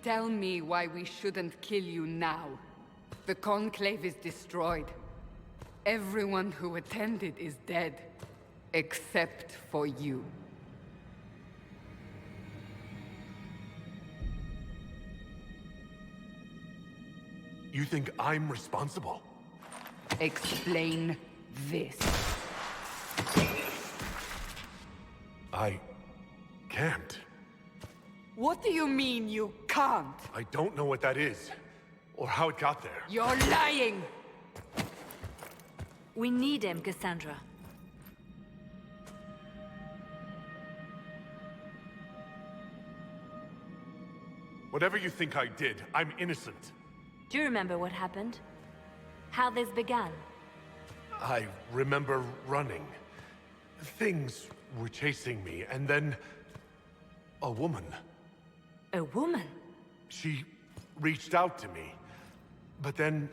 Tell me why we shouldn't kill you now. The Conclave is destroyed. Everyone who attended is dead. Except for you. You think I'm responsible? Explain this. I can't. What do you mean you can't? I don't know what that is, or how it got there. You're lying! We need him, Cassandra. Whatever you think I did, I'm innocent. Do you remember what happened? How this began? I remember running. Things were chasing me, and then... a woman. A woman? She reached out to me, but then...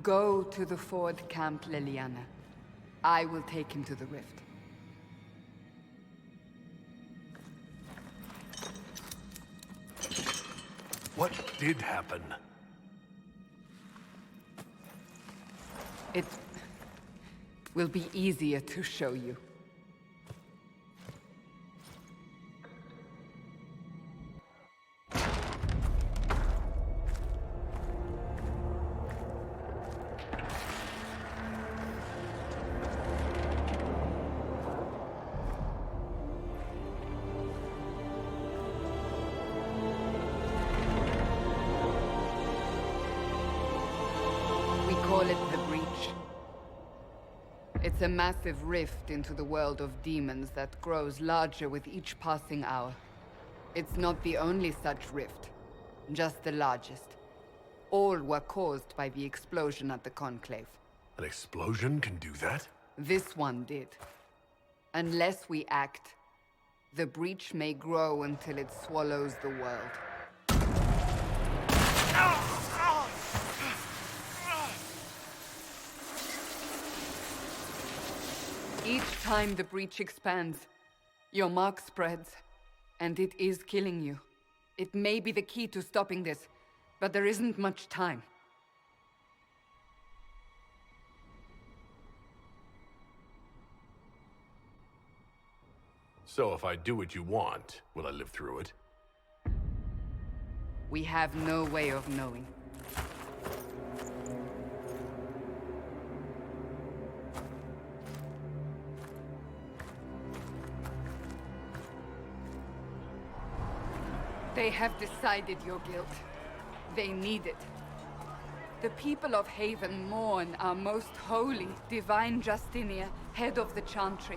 Go to the Ford Camp, Liliana. I will take him to the rift. What did happen? It will be easier to show you. Call it the Breach. It's a massive rift into the world of demons that grows larger with each passing hour. It's not the only such rift, just the largest. All were caused by the explosion at the Conclave. An explosion can do that? This one did. Unless we act, the Breach may grow until it swallows the world. Each time the Breach expands, your mark spreads, and it is killing you. It may be the key to stopping this, but there isn't much time. So if I do what you want, will I live through it? We have no way of knowing. They have decided your guilt. They need it. The people of Haven mourn our most holy, divine Justinia, head of the Chantry.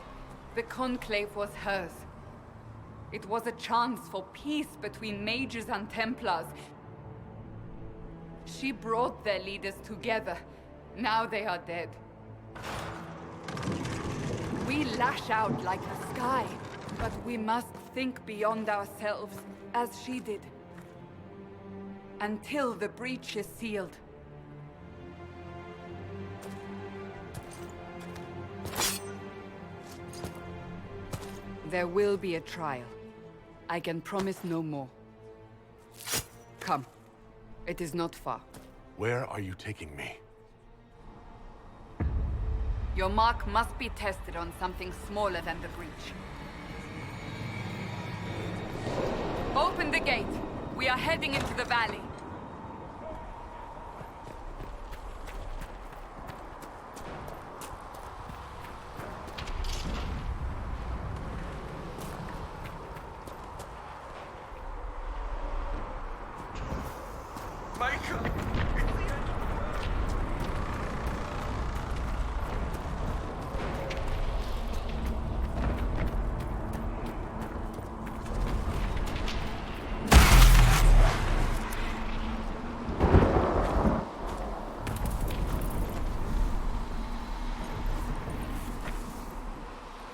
The Conclave was hers. It was a chance for peace between mages and Templars. She brought their leaders together. Now they are dead. We lash out like the sky, but we must think beyond ourselves, as she did. Until the breach is sealed. There will be a trial. I can promise no more. Come. It is not far. Where are you taking me? Your mark must be tested on something smaller than the breach. Open the gate. We are heading into the valley.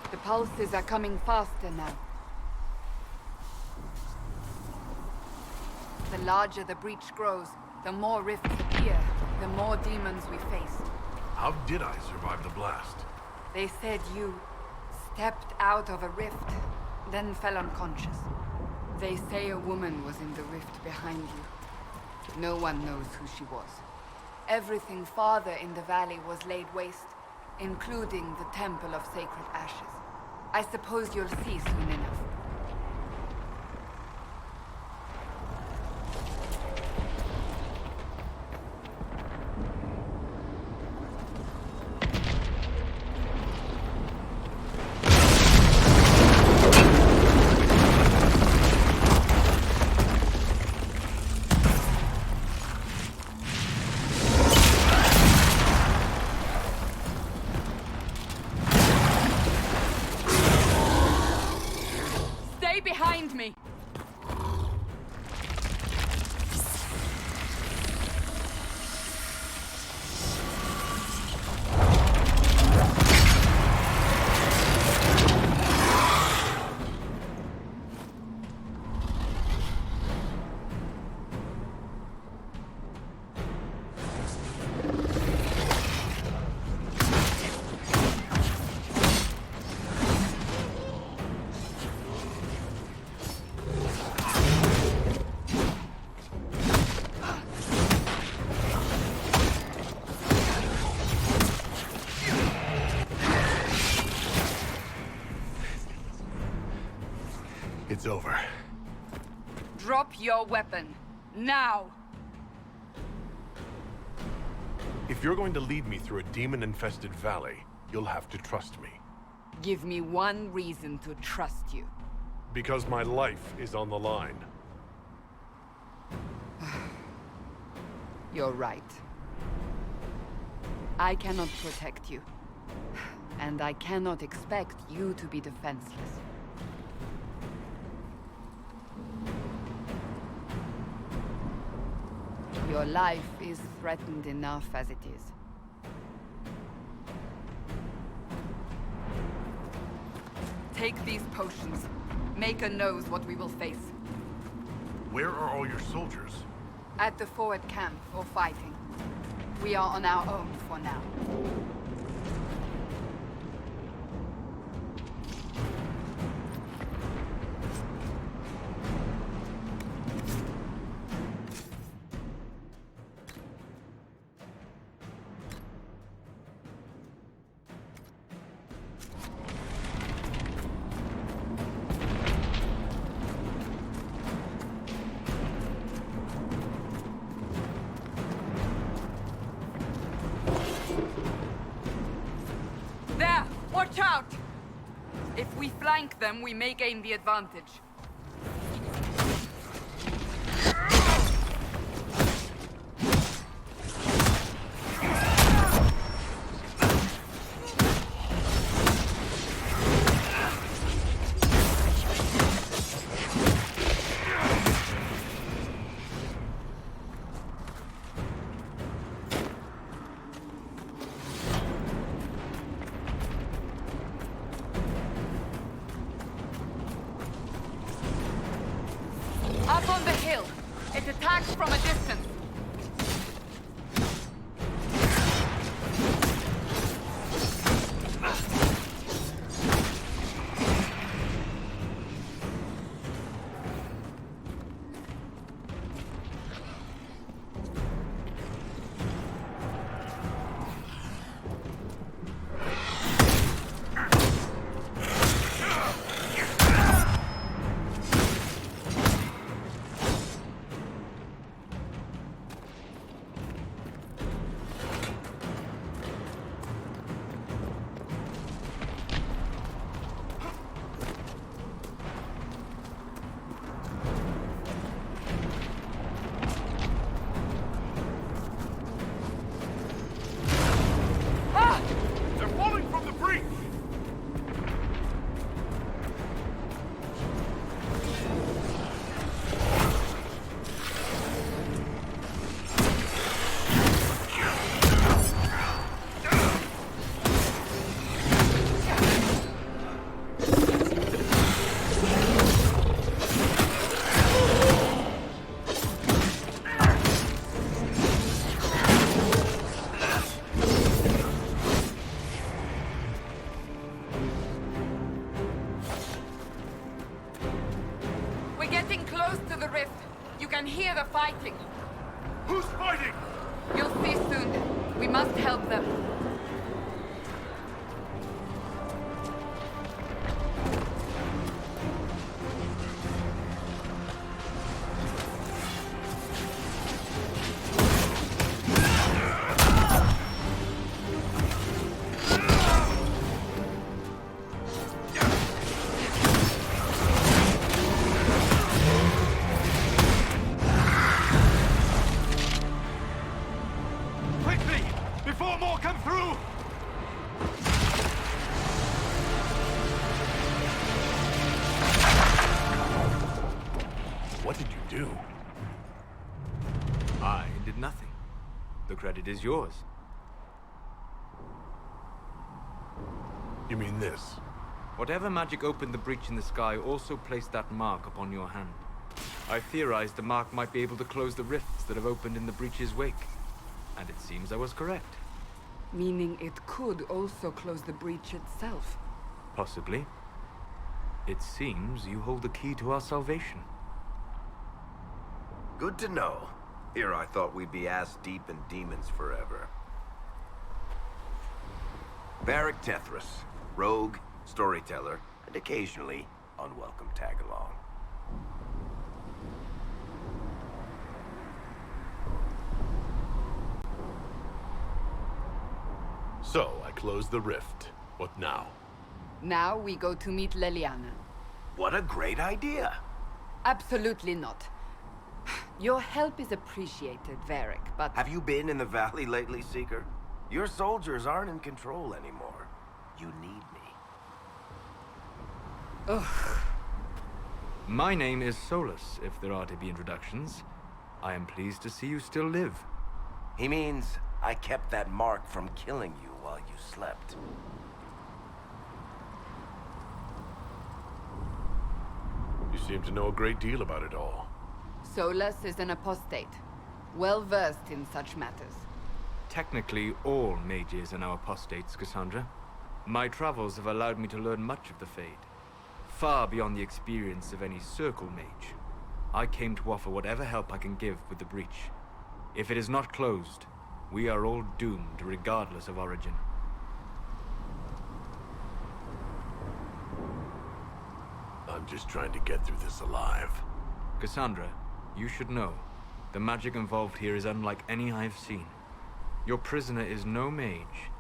The pulses are coming faster now. The larger the breach grows, the more rifts appear, the more demons we face. How did I survive the blast? They said you stepped out of a rift, then fell unconscious. They say a woman was in the rift behind you. No one knows who she was. Everything farther in the valley was laid waste, including the Temple of Sacred Ashes. I suppose you'll see soon enough. Behind me! It's over. Drop your weapon. Now! If you're going to lead me through a demon-infested valley, you'll have to trust me. Give me one reason to trust you. Because my life is on the line. You're right. I cannot protect you. And I cannot expect you to be defenseless. Your life is threatened enough as it is. Take these potions. Maker knows what we will face. Where are all your soldiers? At the forward camp, or fighting. We are on our own for now. Watch out! If we flank them, we may gain the advantage. Up on the hill. It attacks from a distance. close to the rift. You can hear the fighting. Who's fighting? You'll see soon. We must help them. Quickly! Before more come through! What did you do? I did nothing. The credit is yours. You mean this? Whatever magic opened the breach in the sky also placed that mark upon your hand. I theorized the mark might be able to close the rifts that have opened in the breach's wake. And it seems I was correct. Meaning it could also close the breach itself. Possibly. It seems you hold the key to our salvation. Good to know. Here I thought we'd be ass-deep in demons forever. Varric Tethras, rogue, storyteller, and occasionally unwelcome tag-along. So, I closed the rift. What now? Now we go to meet Leliana. What a great idea! Absolutely not. Your help is appreciated, Varric, but... Have you been in the valley lately, Seeker? Your soldiers aren't in control anymore. You need me. Ugh. My name is Solus, if there are to be introductions. I am pleased to see you still live. He means I kept that mark from killing you while you slept. You seem to know a great deal about it all. Solus is an apostate, well-versed in such matters. Technically, all mages are now apostates, Cassandra. My travels have allowed me to learn much of the Fade, far beyond the experience of any circle mage. I came to offer whatever help I can give with the breach. If it is not closed, we are all doomed, regardless of origin. I'm just trying to get through this alive. Cassandra, you should know, the magic involved here is unlike any I have seen. Your prisoner is no mage.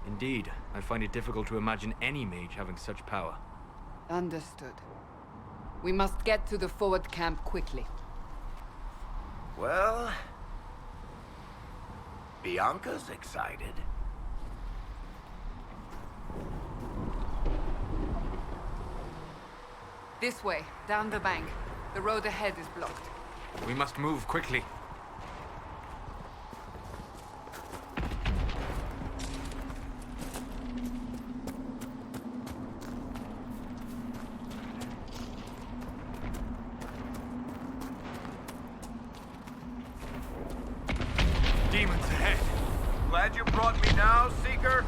Indeed, I find it difficult to imagine any mage having such power. Understood. We must get to the forward camp quickly. Well... Bianca's excited. This way, down the bank. The road ahead is blocked. We must move quickly. Demons ahead. Glad you brought me now, Seeker?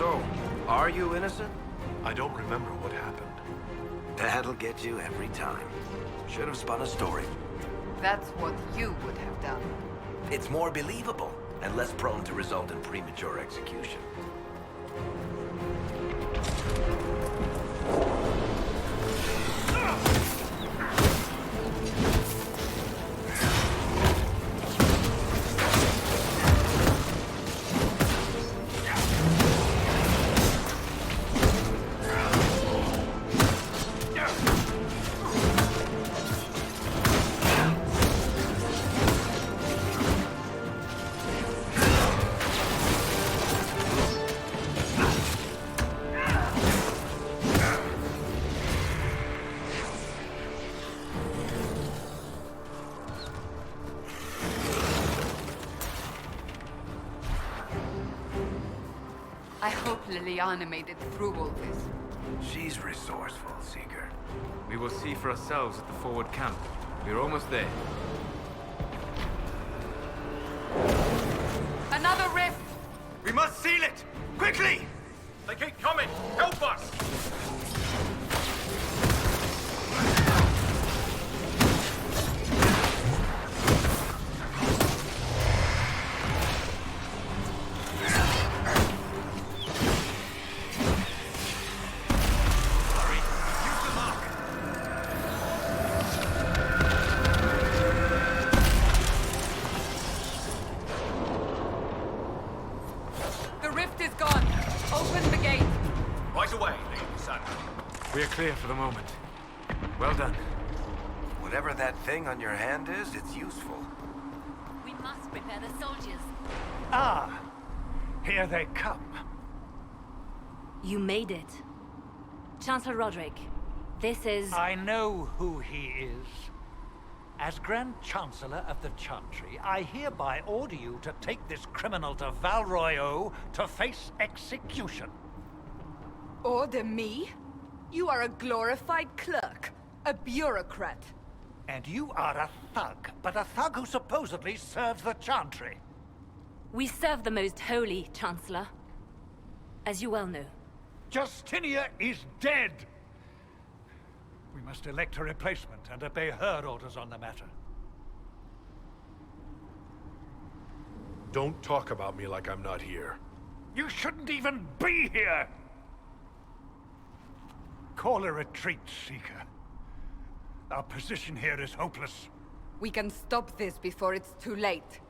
So, are you innocent? I don't remember what happened. That'll get you every time. Should have spun a story. That's what you would have done. It's more believable and less prone to result in premature execution. I hope Liliana made it through all this. She's resourceful, Seeker. We will see for ourselves at the forward camp. We're almost there. Another rift! We must seal it! Quickly! They keep coming! Help us! The rift is gone. Open the gate. Right away, Lady Sandra. We are clear for the moment. Well done. Whatever that thing on your hand is, it's useful. We must prepare the soldiers. Ah, here they come. You made it. Chancellor Roderick, this is... I know who he is. As Grand Chancellor of the Chantry, I hereby order you to take this criminal to Val Royeaux to face execution. Order me? You are a glorified clerk. A bureaucrat. And you are a thug, but a thug who supposedly serves the Chantry. We serve the most holy, Chancellor. As you well know. Justinia is dead! We must elect a replacement and obey her orders on the matter. Don't talk about me like I'm not here. You shouldn't even be here! Call a retreat, Seeker. Our position here is hopeless. We can stop this before it's too late.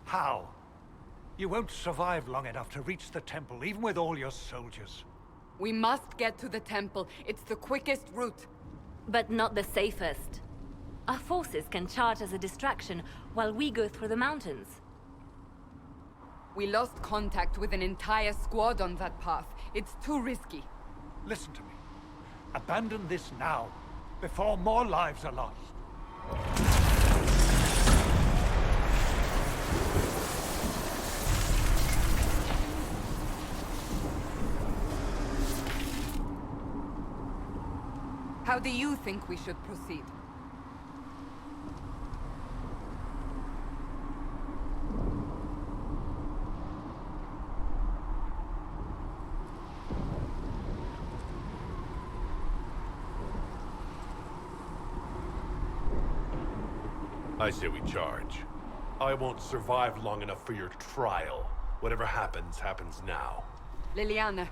How? You won't survive long enough to reach the temple, even with all your soldiers. We must get to the temple. It's the quickest route. But not the safest. Our forces can charge as a distraction while we go through the mountains. We lost contact with an entire squad on that path. It's too risky. Listen to me. Abandon this now, before more lives are lost. How do you think we should proceed? I say we charge. I won't survive long enough for your trial. Whatever happens, happens now. Liliana,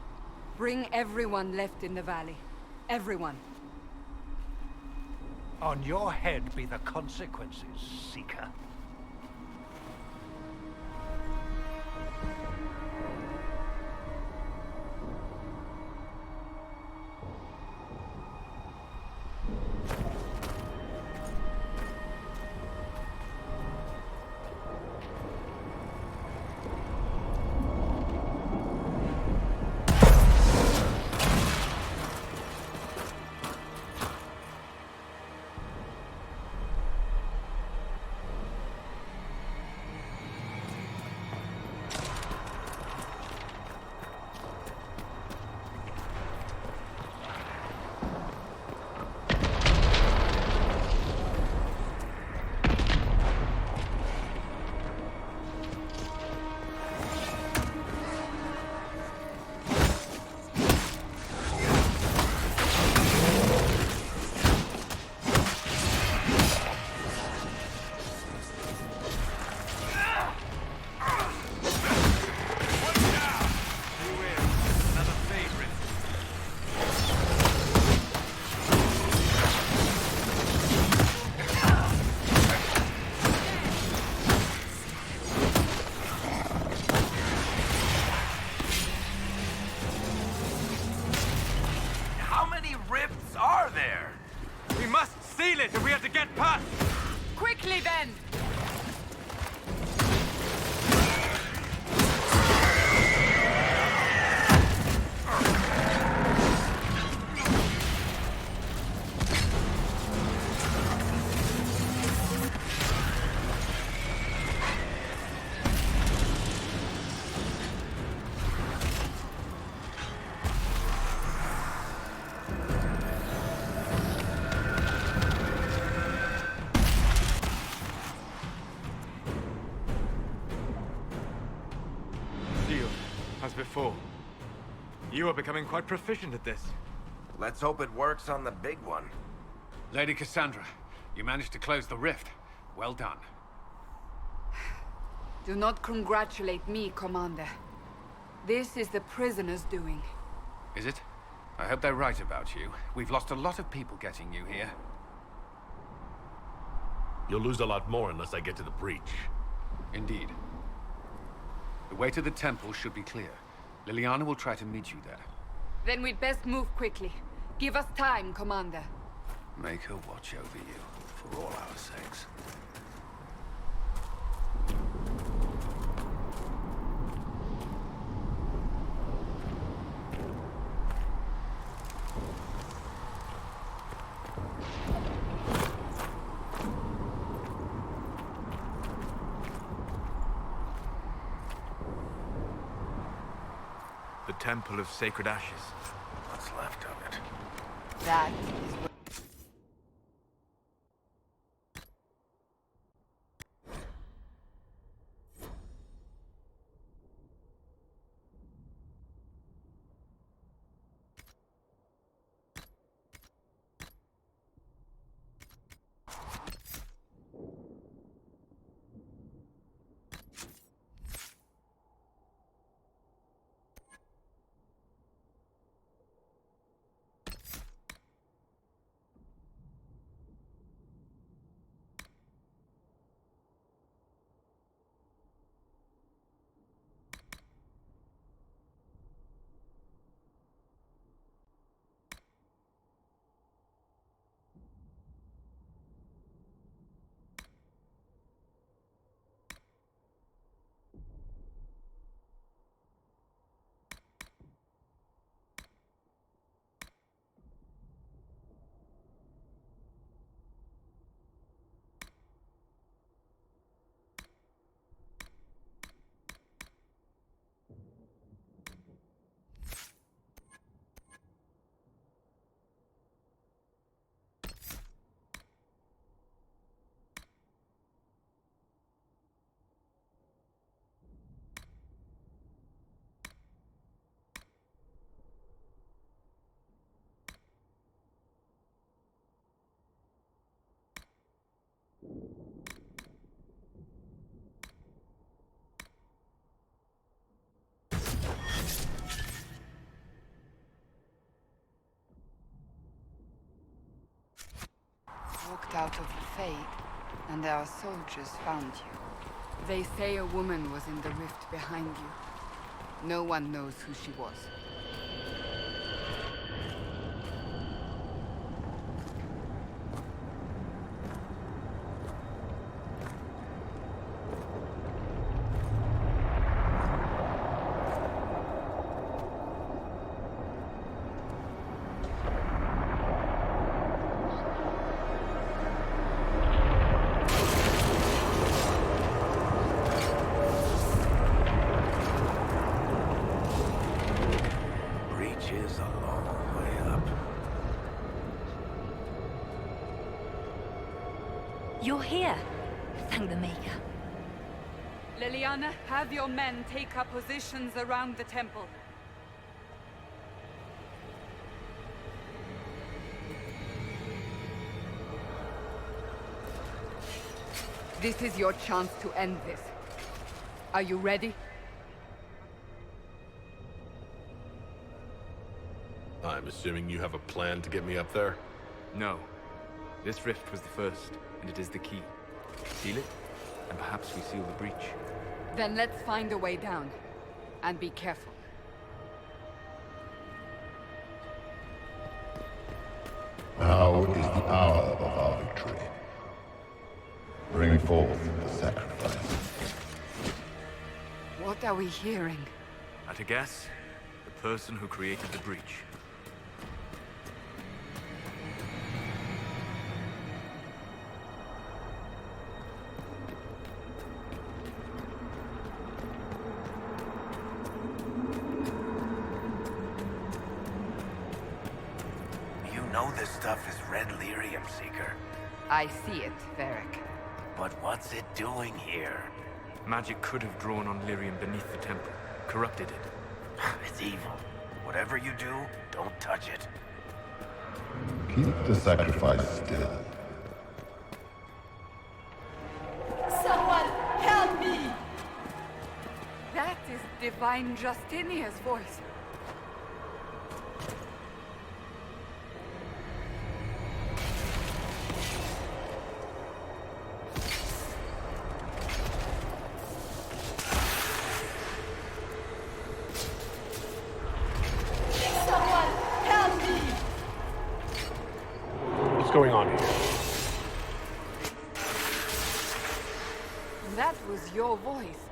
bring everyone left in the valley. Everyone. On your head be the consequences, Seeker. as before. You are becoming quite proficient at this. Let's hope it works on the big one. Lady Cassandra, you managed to close the rift. Well done. Do not congratulate me, Commander. This is the prisoner's doing. Is it? I hope they're right about you. We've lost a lot of people getting you here. You'll lose a lot more unless I get to the breach. Indeed. The way to the temple should be clear. Liliana will try to meet you there. Then we'd best move quickly. Give us time, Commander. Make her watch over you, for all our sakes. The Temple of Sacred Ashes. What's left of it? That is what... Walked out of the Fade, and our soldiers found you. They say a woman was in the rift behind you. No one knows who she was. You're here. Thank the Maker. Liliana, have your men take up positions around the temple. This is your chance to end this. Are you ready? I'm assuming you have a plan to get me up there? No. This rift was the first, and it is the key. Seal it, and perhaps we seal the breach. Then let's find a way down. And be careful. Now is the hour of our victory. Bring forth the sacrifice. What are we hearing? At a guess, the person who created the breach. This stuff is red lyrium, Seeker. I see it, Varric. But what's it doing here? Magic could have drawn on lyrium beneath the temple, corrupted it. It's evil. Whatever you do, don't touch it. Keep the sacrifice still. Someone help me! That is Divine Justinia's voice. Someone help me! What's going on here? That was your voice.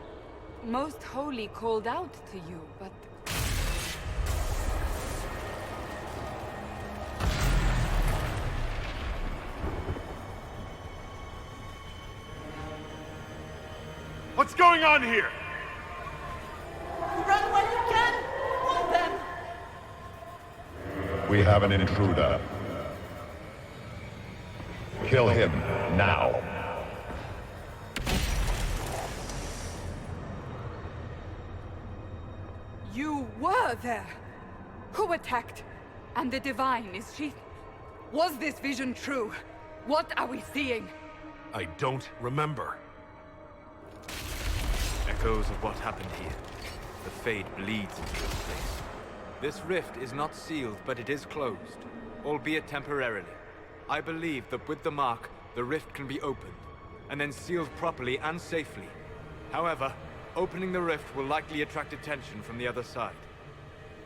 Most Holy called out to you, but... What's going on here? Run while you can! Hold them! We have an intruder. Kill him now. You were there! Who attacked? And the Divine, is she... Was this vision true? What are we seeing? I don't remember. Echoes of what happened here. The Fade bleeds into this place. This rift is not sealed, but it is closed, albeit temporarily. I believe that with the mark, the rift can be opened, and then sealed properly and safely. However, opening the rift will likely attract attention from the other side.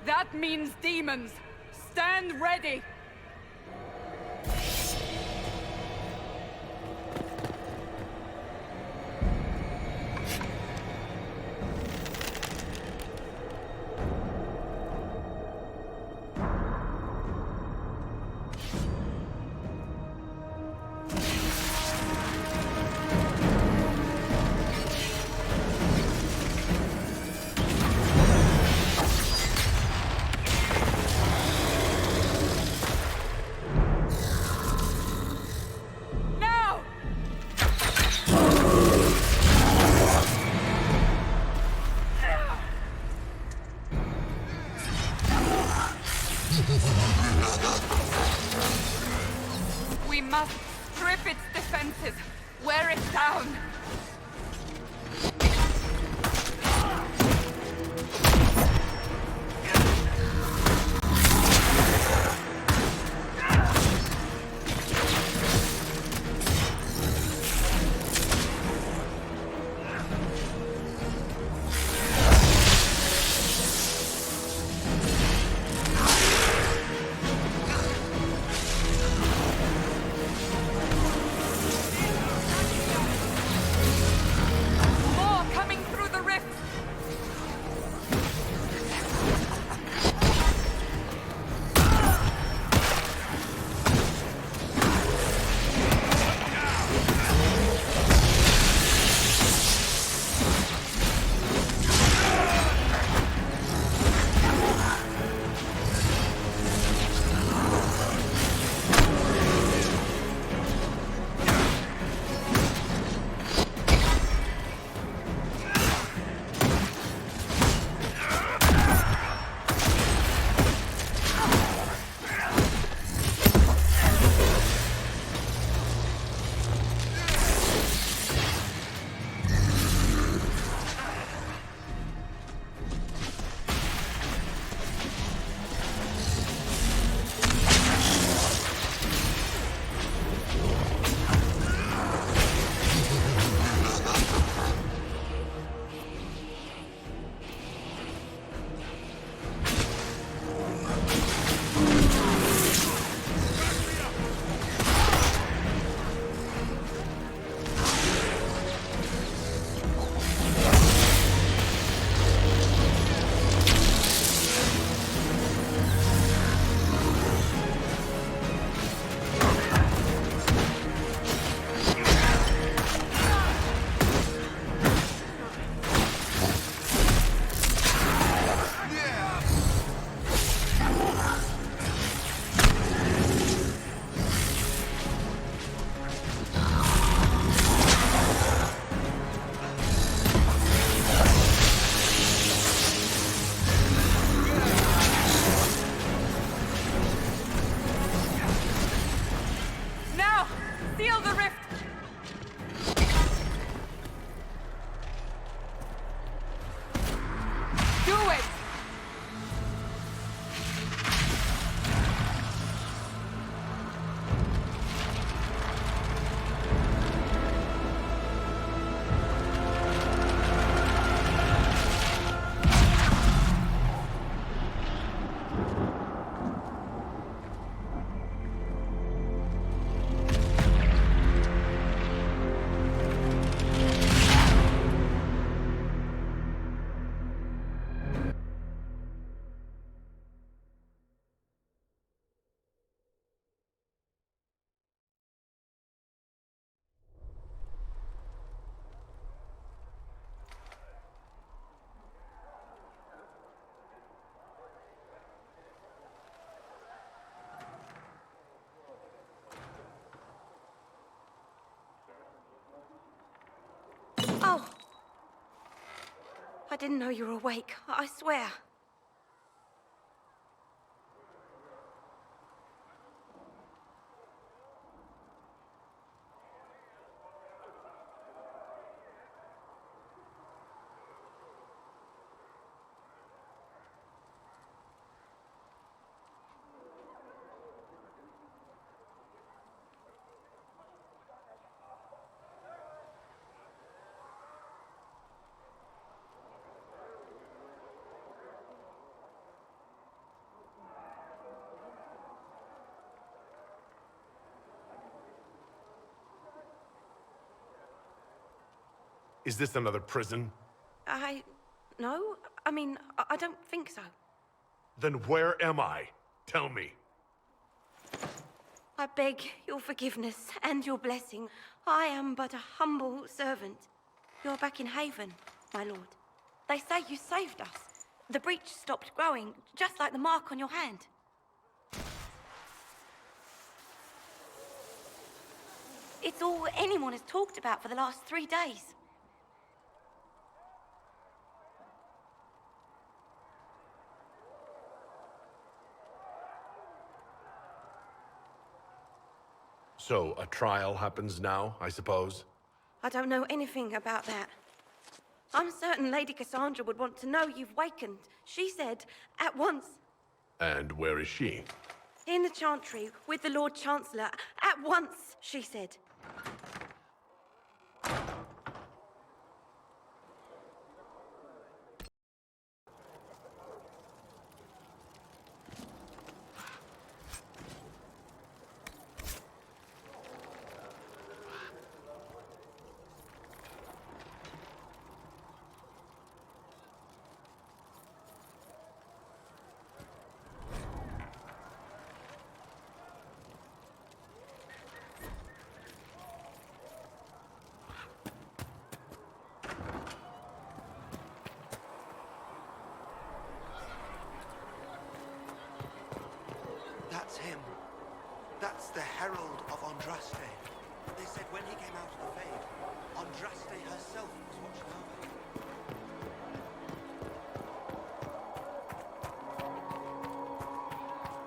That means demons! Stand ready! I didn't know you were awake, I swear. Is this another prison? No. I mean, I don't think so. Then where am I? Tell me. I beg your forgiveness and your blessing. I am but a humble servant. You're back in Haven, my lord. They say you saved us. The breach stopped growing, just like the mark on your hand. It's all anyone has talked about for the last 3 days. So, a trial happens now, I suppose? I don't know anything about that. I'm certain Lady Cassandra would want to know you've wakened. She said, at once. And where is she? In the Chantry, with the Lord Chancellor. At once, she said. That's him. That's the Herald of Andraste. They said when he came out of the Fade, Andraste herself was watching over.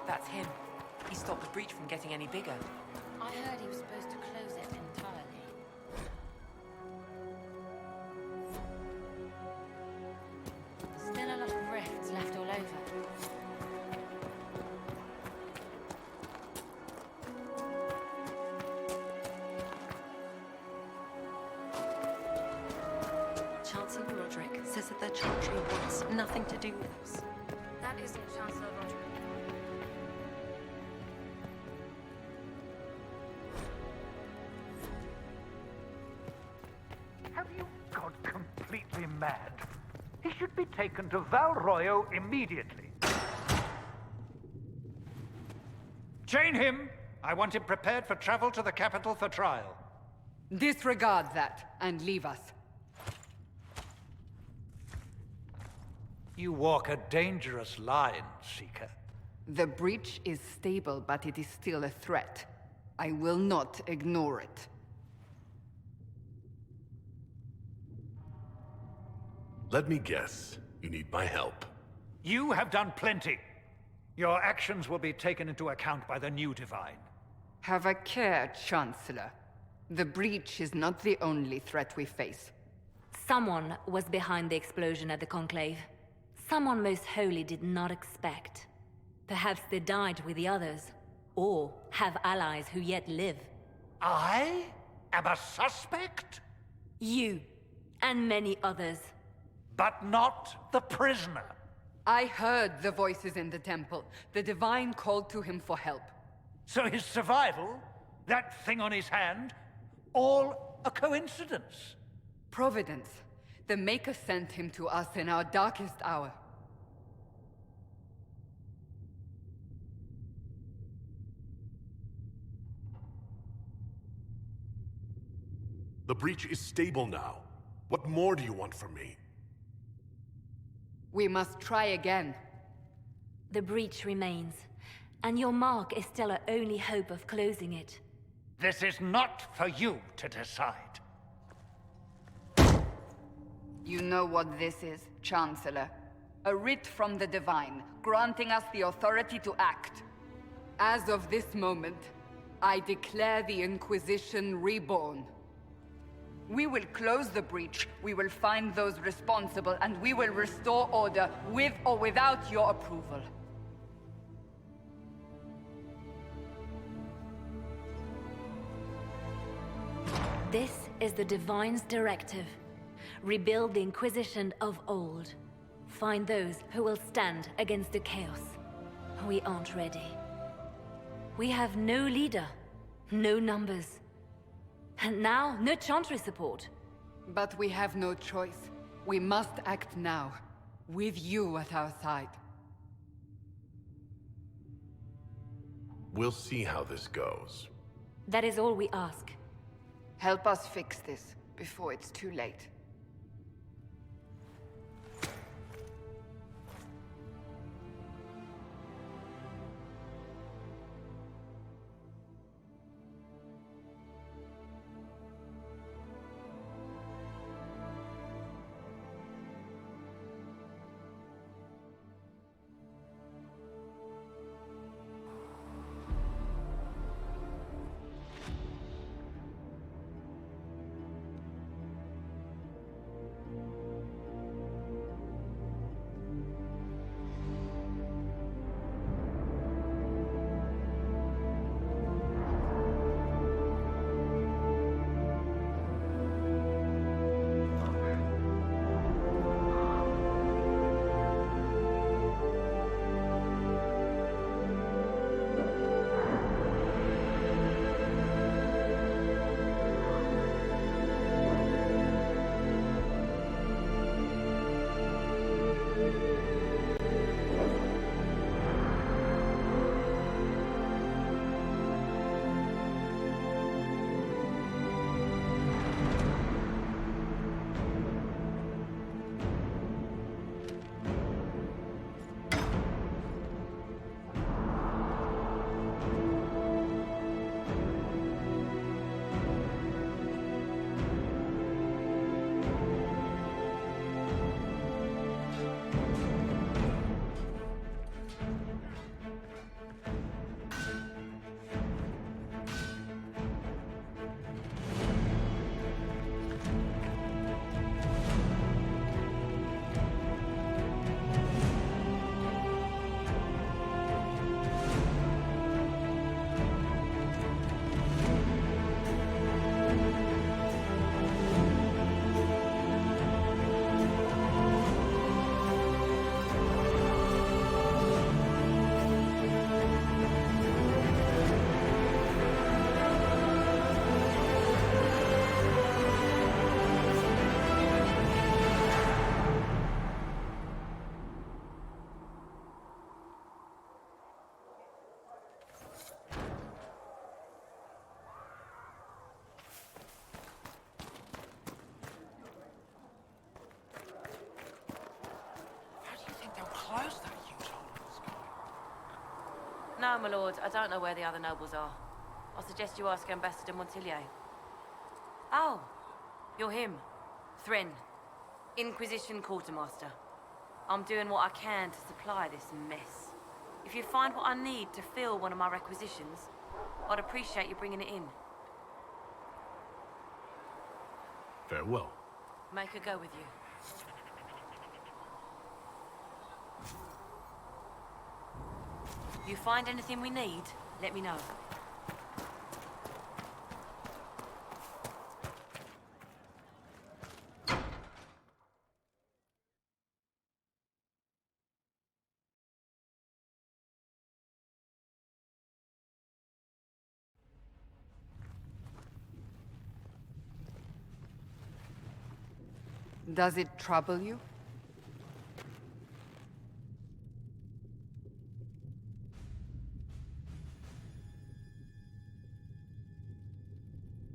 That's him. He stopped the breach from getting any bigger. I heard he was supposed to close it entirely. Still a lot of rifts left all over. Chancellor Roderick says that the Chantry wants nothing to do with us. That isn't Chancellor Roderick. Have you gone completely mad? He should be taken to Val Royo immediately. Chain him! I want him prepared for travel to the capital for trial. Disregard that, and leave us. You walk a dangerous line, Seeker. The breach is stable, but it is still a threat. I will not ignore it. Let me guess. You need my help. You have done plenty. Your actions will be taken into account by the new Divine. Have a care, Chancellor. The breach is not the only threat we face. Someone was behind the explosion at the Conclave. Someone Most Holy did not expect. Perhaps they died with the others, or have allies who yet live. I am a suspect? You, and many others. But not the prisoner. I heard the voices in the temple. The Divine called to him for help. So his survival, that thing on his hand, all a coincidence? Providence. The Maker sent him to us in our darkest hour. The breach is stable now. What more do you want from me? We must try again. The breach remains, and your mark is still our only hope of closing it. This is not for you to decide. You know what this is, Chancellor. A writ from the Divine, granting us the authority to act. As of this moment, I declare the Inquisition reborn. We will close the breach, we will find those responsible, and we will restore order with or without your approval. This is the Divine's directive. Rebuild the Inquisition of old. Find those who will stand against the chaos. We aren't ready. We have no leader, no numbers. And now, no Chantry support. But we have no choice. We must act now, with you at our side. We'll see how this goes. That is all we ask. Help us fix this, before it's too late. No, my lord, I don't know where the other nobles are. I suggest you ask Ambassador Montillier. Oh, you're him. Thrin, Inquisition Quartermaster. I'm doing what I can to supply this mess. If you find what I need to fill one of my requisitions, I'd appreciate you bringing it in. Farewell. Make her go with you. You find anything we need, let me know. Does it trouble you?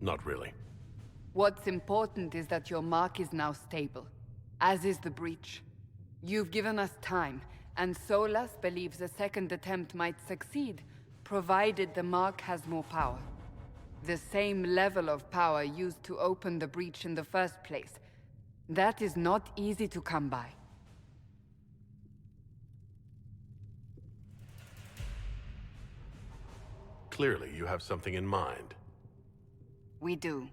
Not really. What's important is that your mark is now stable, as is the breach. You've given us time, and Solas believes a second attempt might succeed, provided the mark has more power. The same level of power used to open the breach in the first place. That is not easy to come by. Clearly, you have something in mind. We do.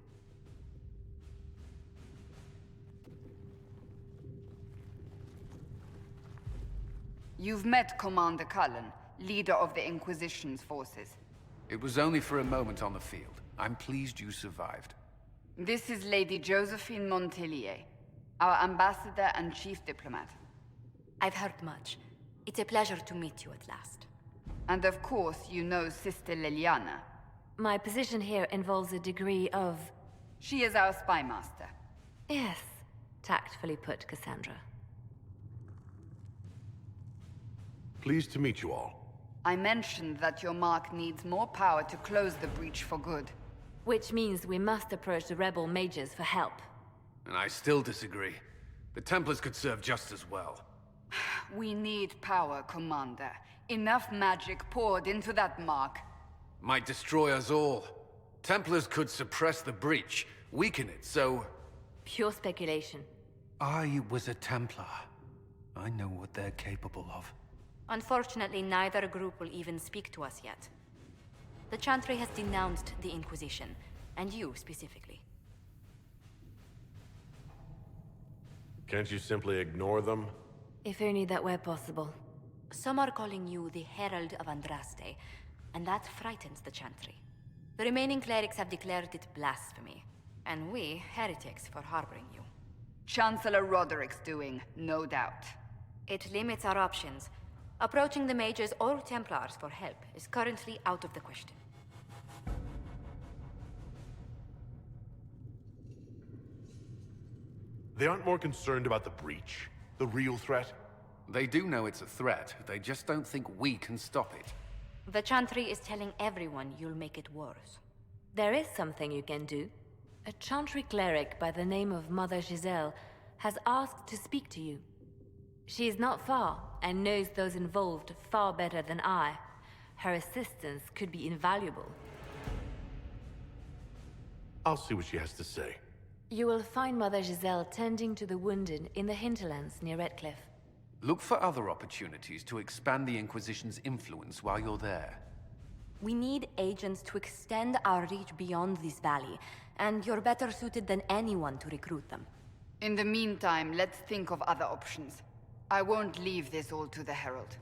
You've met Commander Cullen, leader of the Inquisition's forces. It was only for a moment on the field. I'm pleased you survived. This is Lady Josephine Montelier, our ambassador and chief diplomat. I've heard much. It's a pleasure to meet you at last. And of course, you know Sister Liliana. My position here involves a degree of... She is our spy master. Yes, tactfully put, Cassandra. Pleased to meet you all. I mentioned that your mark needs more power to close the breach for good. Which means we must approach the rebel mages for help. And I still disagree. The Templars could serve just as well. We need power, Commander. Enough magic poured into that mark. Might destroy us all. Templars could suppress the breach, weaken it, so... Pure speculation. I was a Templar. I know what they're capable of. Unfortunately, neither group will even speak to us yet. The Chantry has denounced the Inquisition, and you specifically. Can't you simply ignore them? If only that were possible. Some are calling you the Herald of Andraste, and that frightens the Chantry. The remaining clerics have declared it blasphemy, and we, heretics, for harboring you. Chancellor Roderick's doing, no doubt. It limits our options. Approaching the mages or Templars for help is currently out of the question. They aren't more concerned about the breach, the real threat? They do know it's a threat, they just don't think we can stop it. The Chantry is telling everyone you'll make it worse. There is something you can do. A Chantry cleric by the name of Mother Giselle has asked to speak to you. She is not far, and knows those involved far better than I. Her assistance could be invaluable. I'll see what she has to say. You will find Mother Giselle tending to the wounded in the hinterlands near Redcliffe. Look for other opportunities to expand the Inquisition's influence while you're there. We need agents to extend our reach beyond this valley, and you're better suited than anyone to recruit them. In the meantime, let's think of other options. I won't leave this all to the Herald.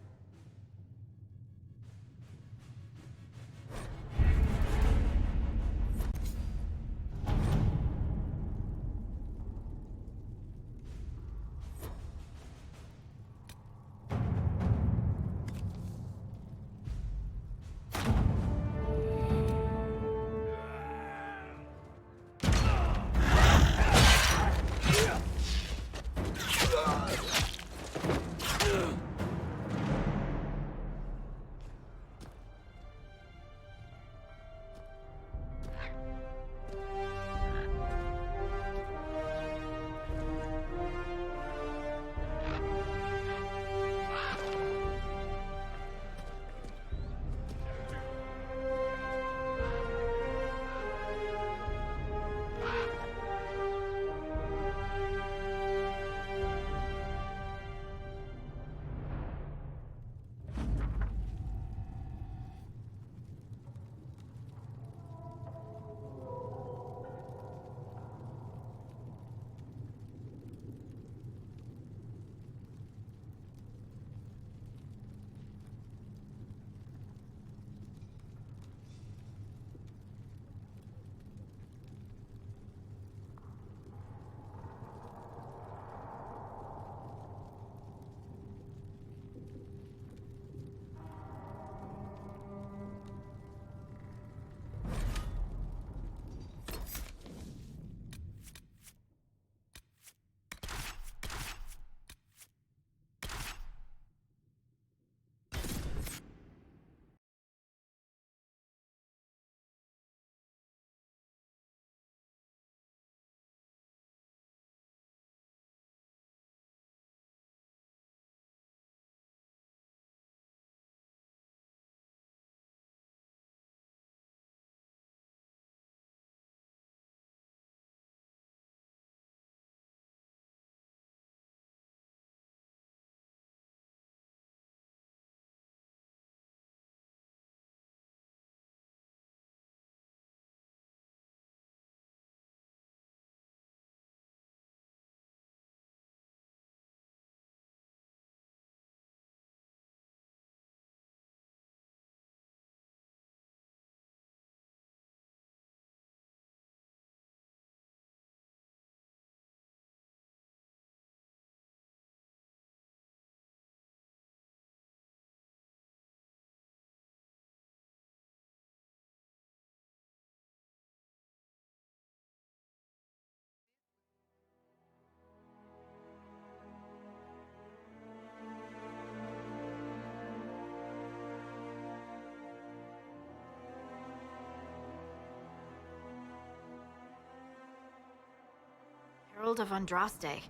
Herald of Andraste.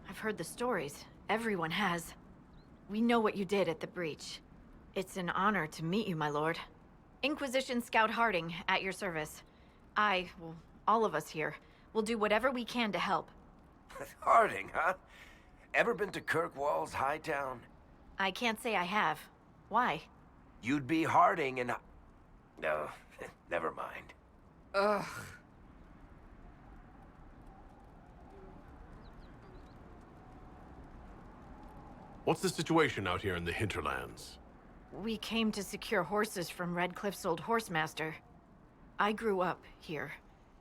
I've heard the stories. Everyone has. We know what you did at the breach. It's an honor to meet you, my lord. Inquisition Scout Harding, at your service. Well, all of us here, will do whatever we can to help. Harding, huh? Ever been to Kirkwall's Hightown? I can't say I have. Why? You'd be Harding and... No, never mind. Ugh. What's the situation out here in the hinterlands? We came to secure horses from Redcliffe's old horsemaster. I grew up here,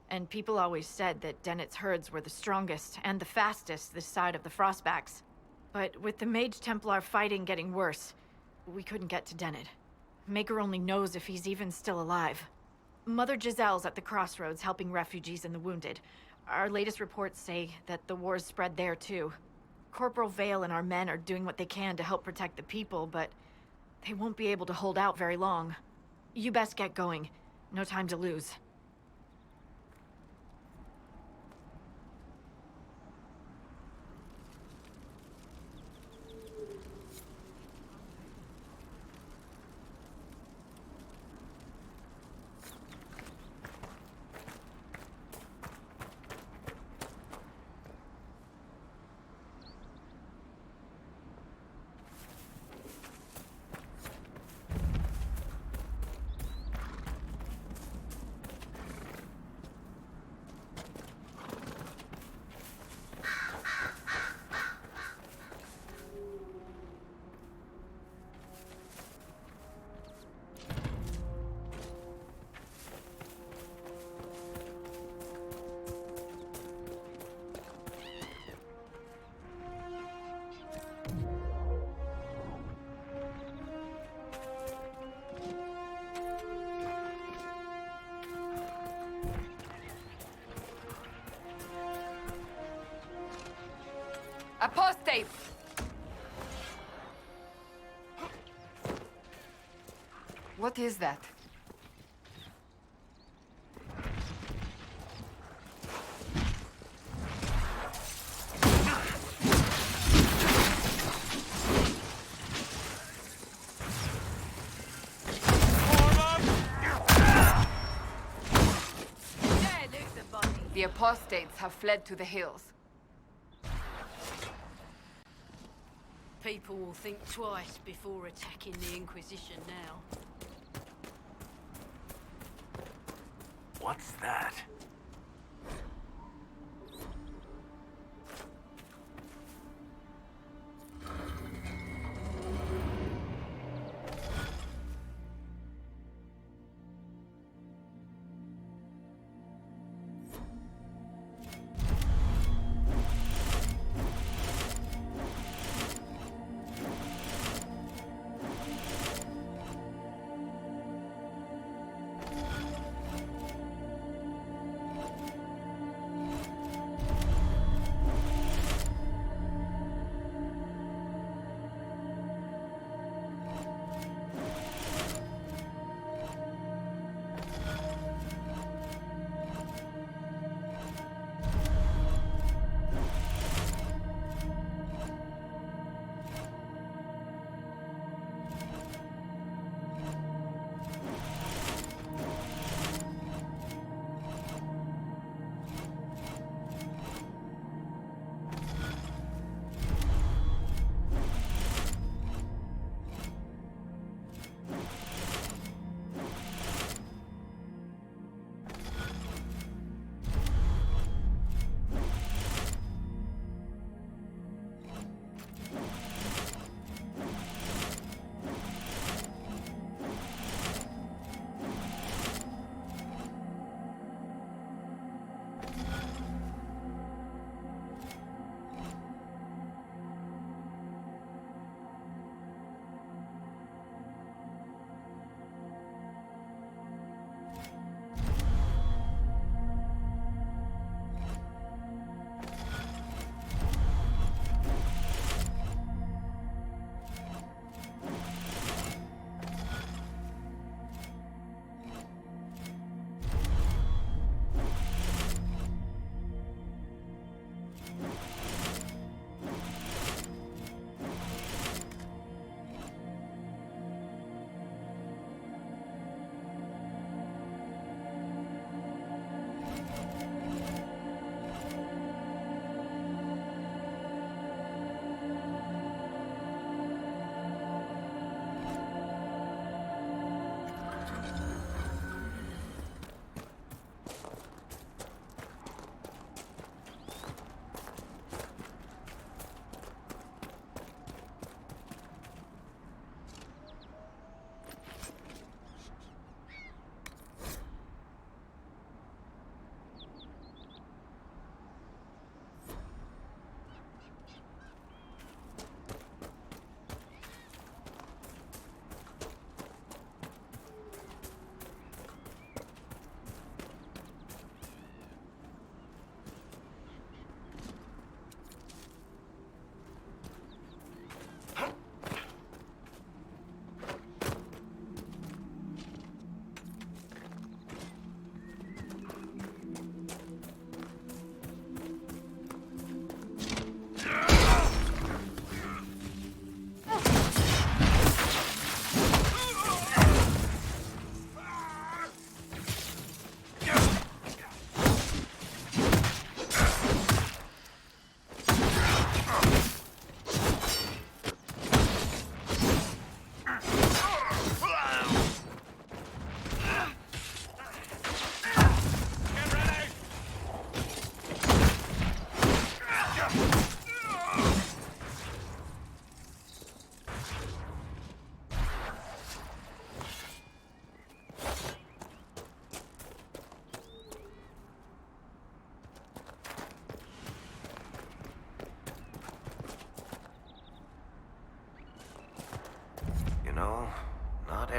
and people always said that Dennett's herds were the strongest and the fastest this side of the Frostbacks. But with the Mage Templar fighting getting worse, we couldn't get to Dennett. Maker only knows if he's even still alive. Mother Giselle's at the crossroads helping refugees and the wounded. Our latest reports say that the war's spread there too. Corporal Vale and our men are doing what they can to help protect the people, but they won't be able to hold out very long. You best get going. No time to lose. Apostates! What is that? The apostates have fled to the hills. People will think twice before attacking the Inquisition now. What's that?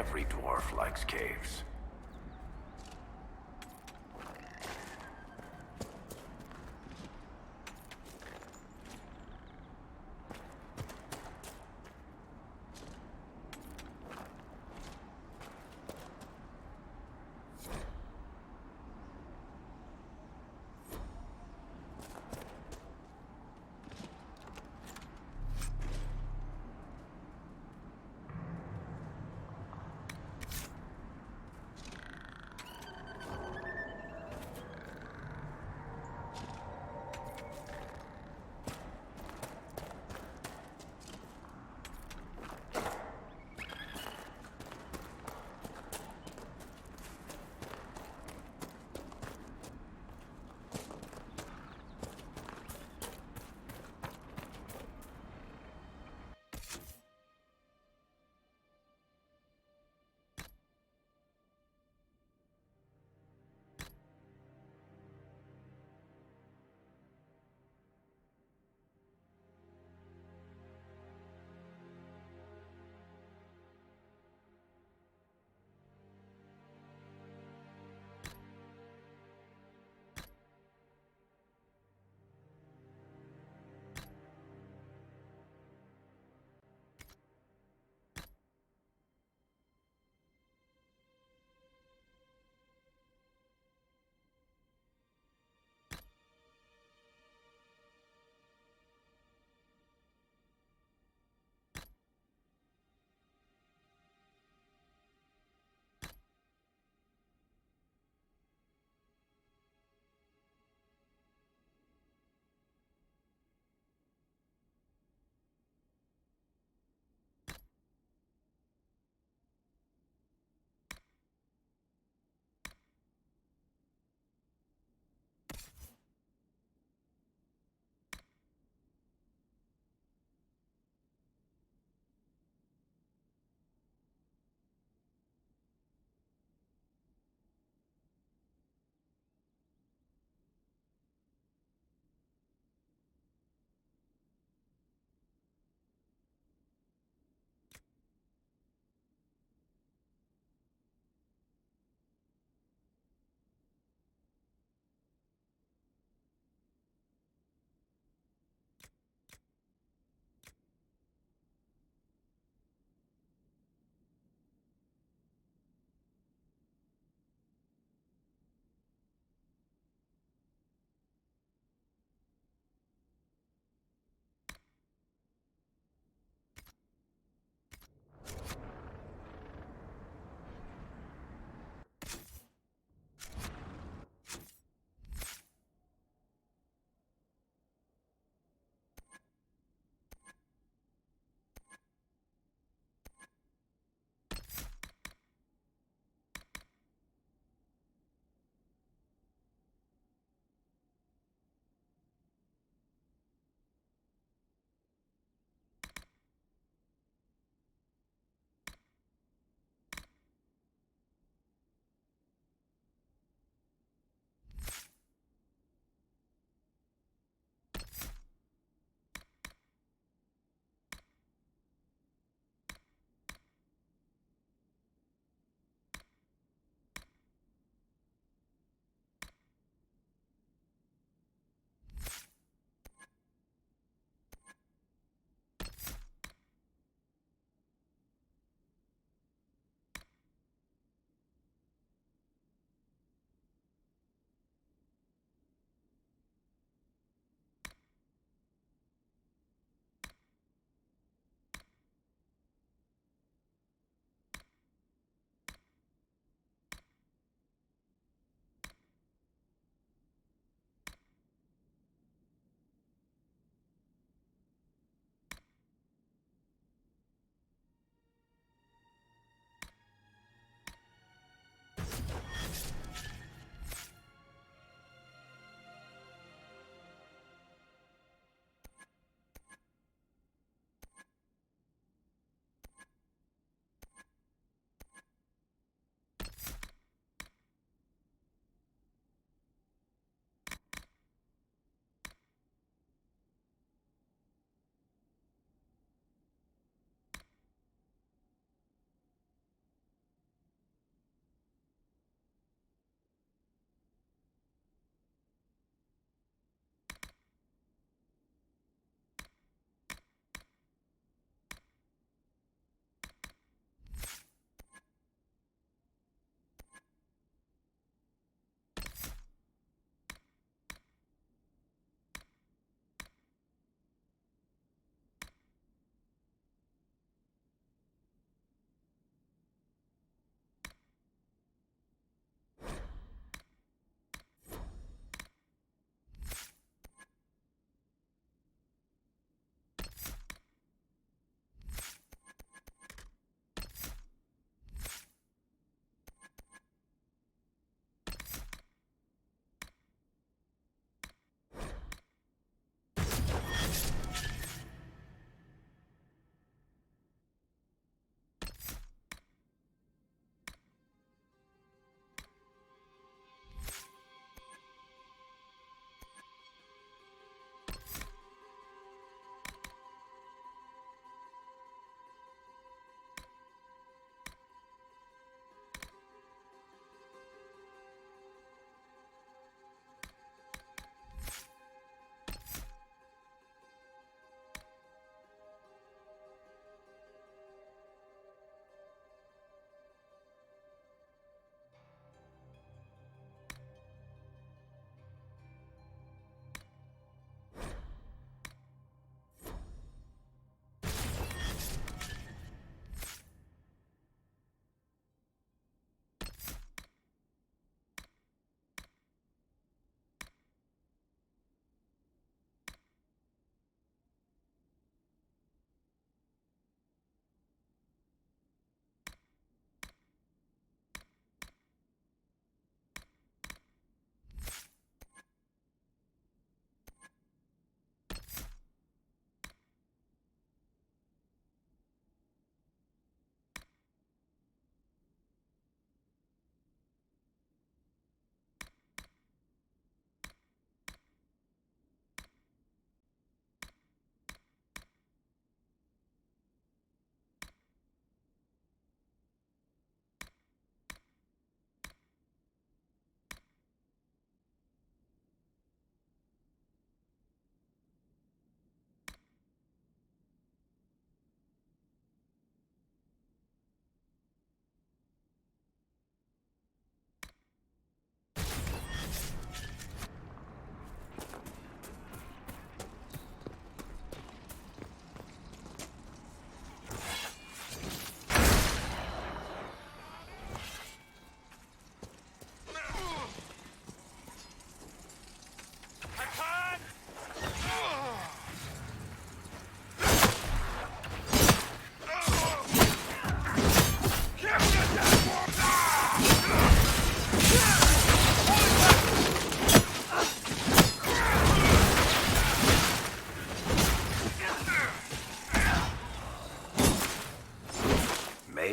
Every dwarf likes caves.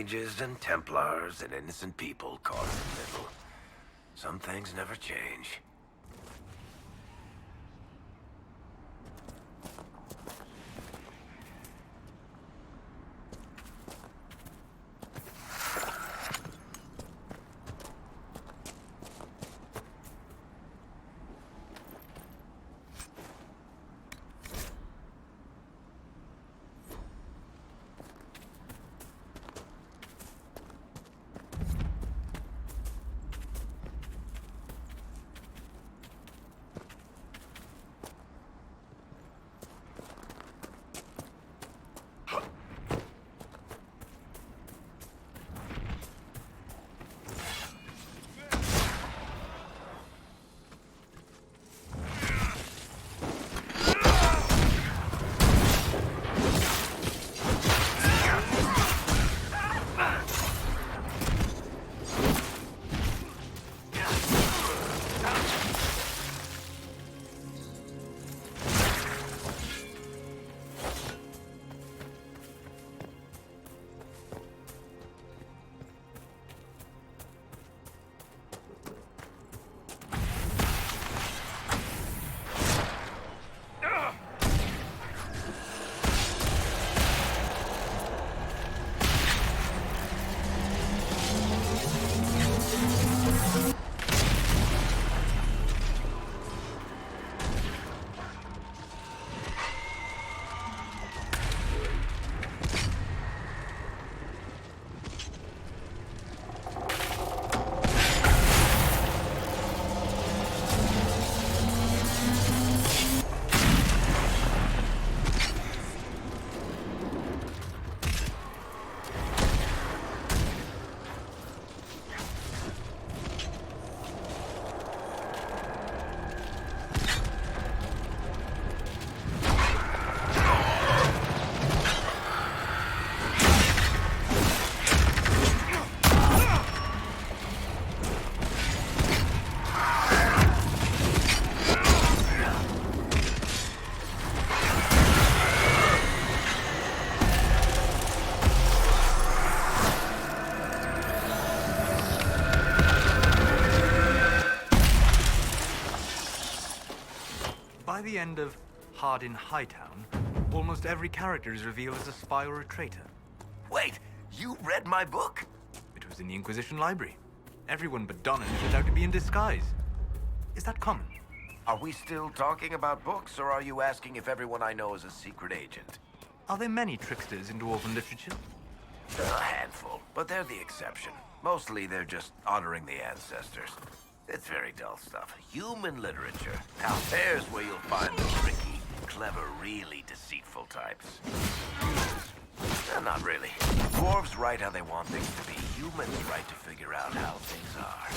mages and Templars and innocent people caught in the middle. Some things never change. By the end of Hard in Hightown, almost every character is revealed as a spy or a traitor. Wait, you read my book? It was in the Inquisition library. Everyone but Donan turned out to be in disguise. Is that common? Are we still talking about books, or are you asking if everyone I know is a secret agent? Are there many tricksters in dwarven literature? A handful, but they're the exception. Mostly they're just honoring the ancestors. It's very dull stuff. Human literature. Now there's where you'll find the tricky, clever, really deceitful types. Not really. Dwarves write how they want things to be. Humans write to figure out how things are.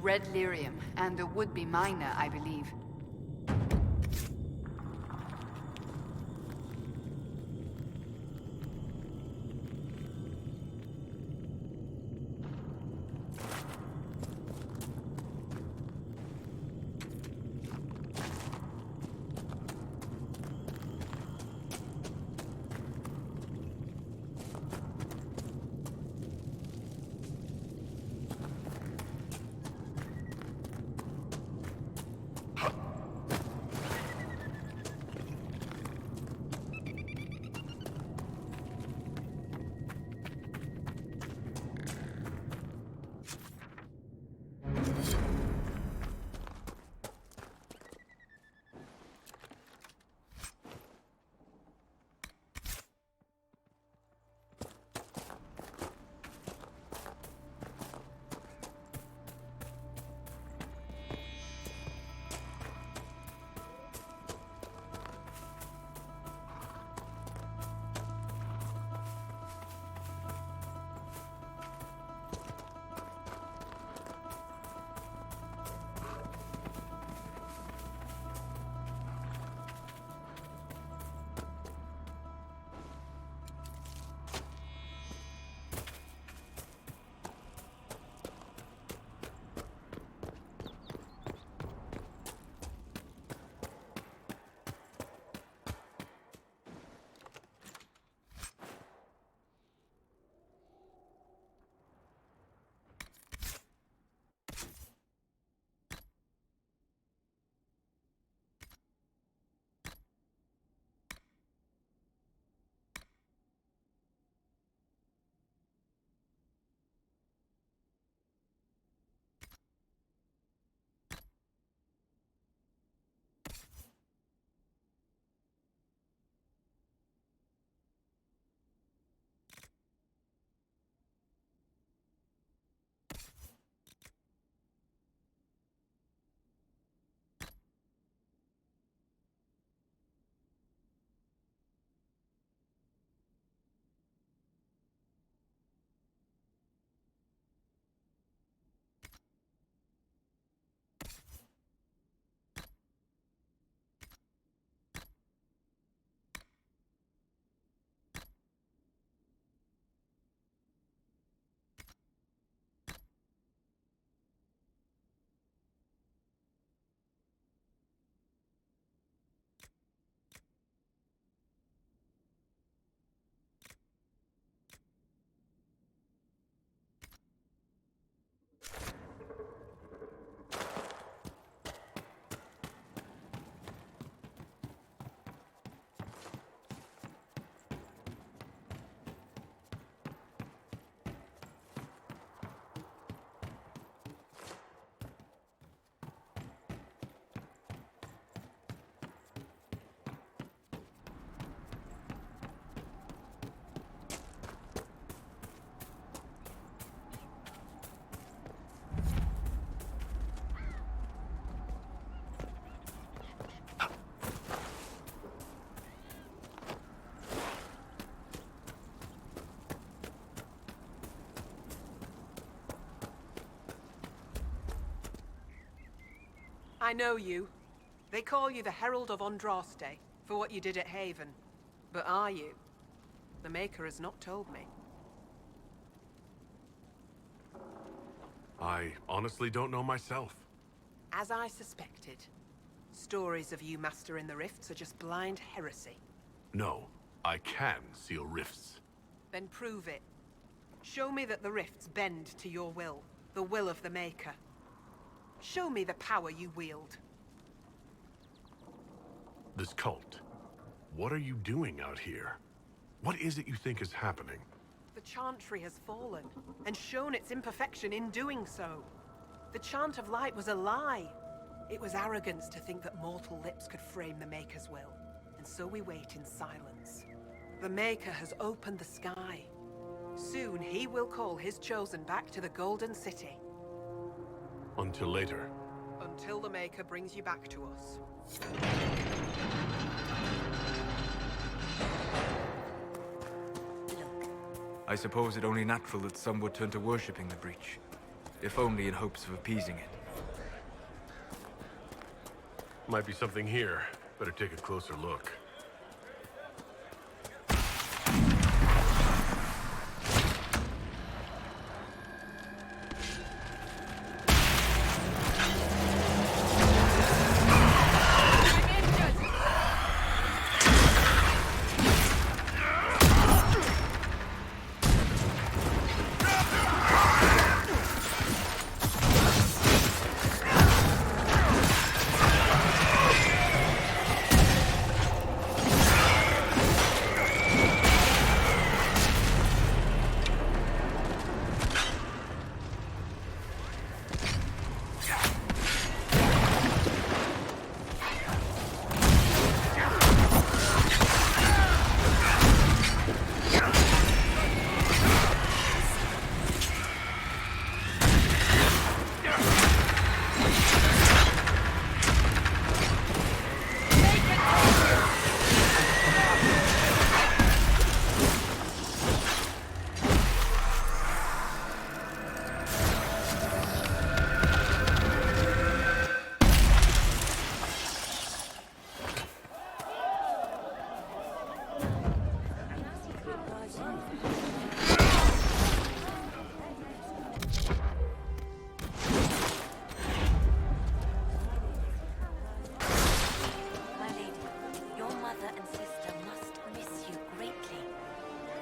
Red lyrium, and a would-be miner, I believe. I know you. They call you the Herald of Andraste for what you did at Haven. But are you? The Maker has not told me. I honestly don't know myself. As I suspected, stories of you mastering the rifts are just blind heresy. No, I can seal rifts. Then prove it. Show me that the rifts bend to your will, the will of the Maker. Show me the power you wield. This cult. What are you doing out here? What is it you think is happening? The Chantry has fallen, and shown its imperfection in doing so. The Chant of Light was a lie. It was arrogance to think that mortal lips could frame the Maker's will, and so we wait in silence. The Maker has opened the sky. Soon he will call his chosen back to the Golden City. Until later. Until the Maker brings you back to us. I suppose it only natural that some would turn to worshipping the breach. if only in hopes of appeasing it. Might be something here. Better take a closer look.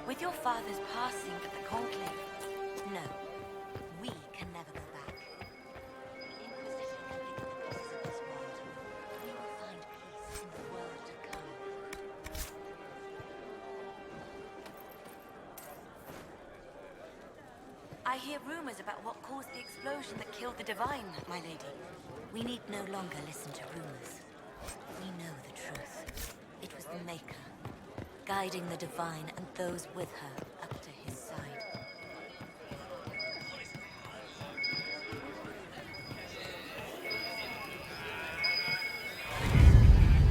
With your father's passing at the Conclave, no, we can never go back. Inquisition can pick up the pieces of this world. We will find peace in the world to come. I hear rumors about what caused the explosion that killed the Divine, my lady. We need no longer listen to rumors. We know the truth. It was the Maker, guiding the Divine and those with her up to his side.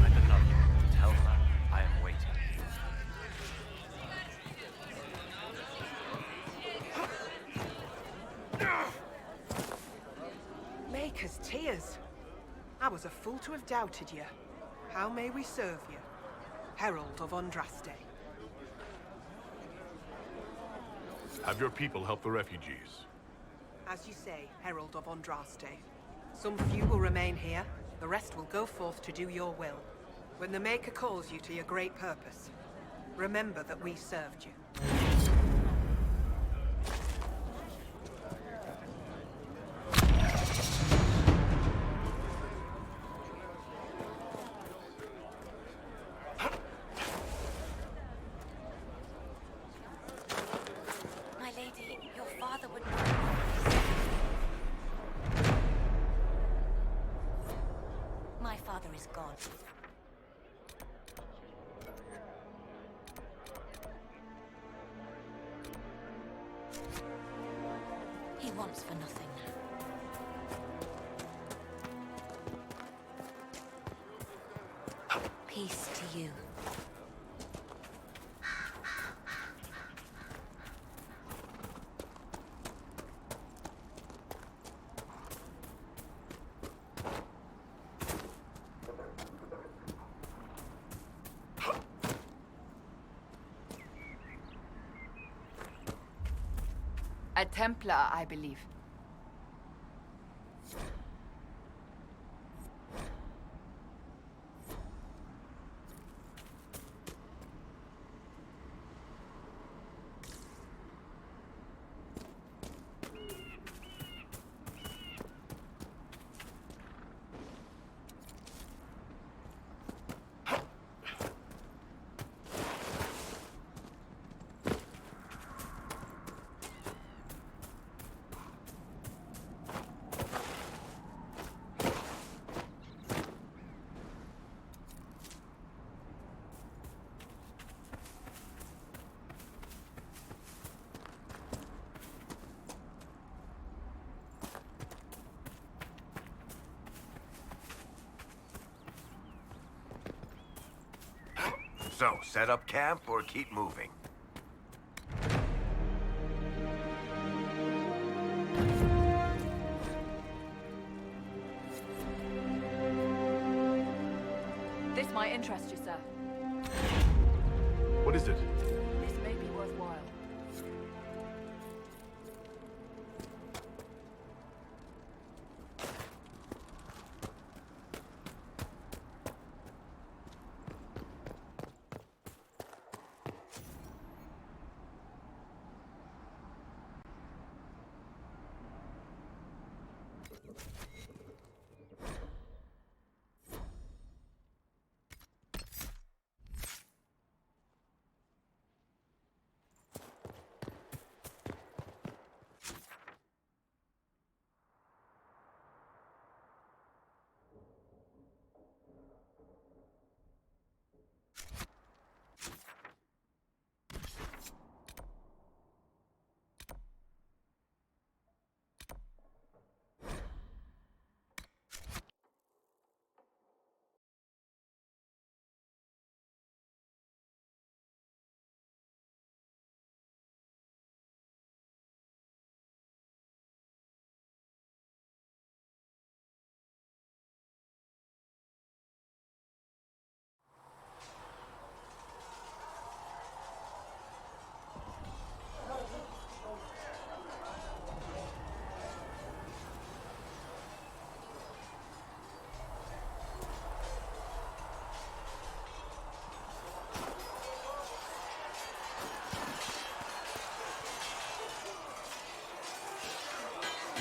Let the nut. Tell her I am waiting. Maker's tears. I was a fool to have doubted you. How may we serve you? Herald of Andraste. Have your people help the refugees. As you say, Herald of Andraste. Some few will remain here, the rest will go forth to do your will. When the Maker calls you to your great purpose, remember that we served you. He wants for nothing. Peace to you. A Templar, I believe. So, set up camp or keep moving? interest you, sir? What is it? This may be worthwhile.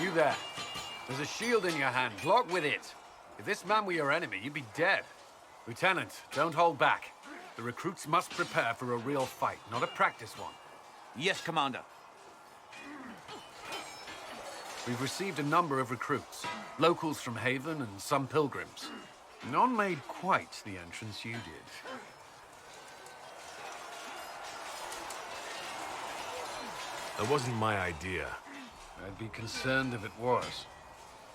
You there. There's a shield in your hand. Block with it. If this man were your enemy, you'd be dead. Lieutenant, don't hold back. The recruits must prepare for a real fight, not a practice one. Yes, Commander. We've received a number of recruits. Locals from Haven and some pilgrims. None made quite the entrance you did. That wasn't my idea. I'd be concerned if it was.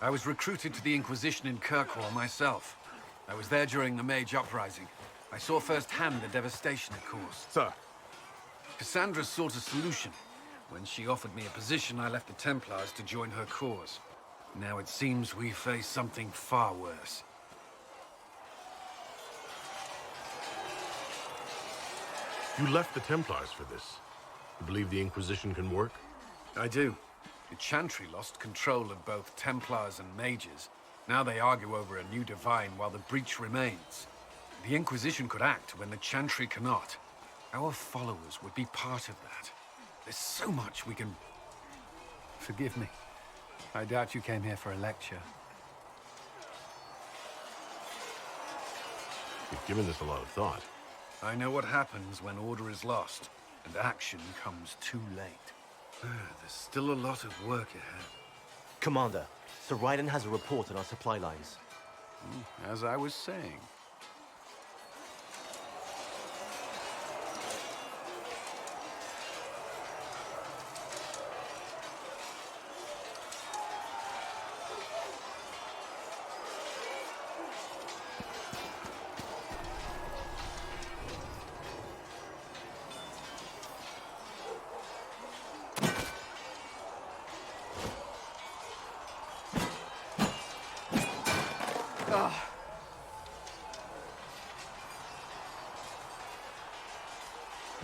I was recruited to the Inquisition in Kirkwall myself. I was there during the Mage Uprising. I saw firsthand the devastation it caused. Sir. Cassandra sought a solution. When she offered me a position, I left the Templars to join her cause. Now it seems we face something far worse. You left the Templars for this. You believe the Inquisition can work? I do. The Chantry lost control of both Templars and Mages. Now they argue over a new Divine while the breach remains. The Inquisition could act when the Chantry cannot. Our followers would be part of that. There's so much we can... Forgive me. I doubt you came here for a lecture. You've given this a lot of thought. I know what happens when order is lost, and action comes too late. There's still a lot of work ahead. Commander, Sir Raiden has a report on our supply lines. As I was saying.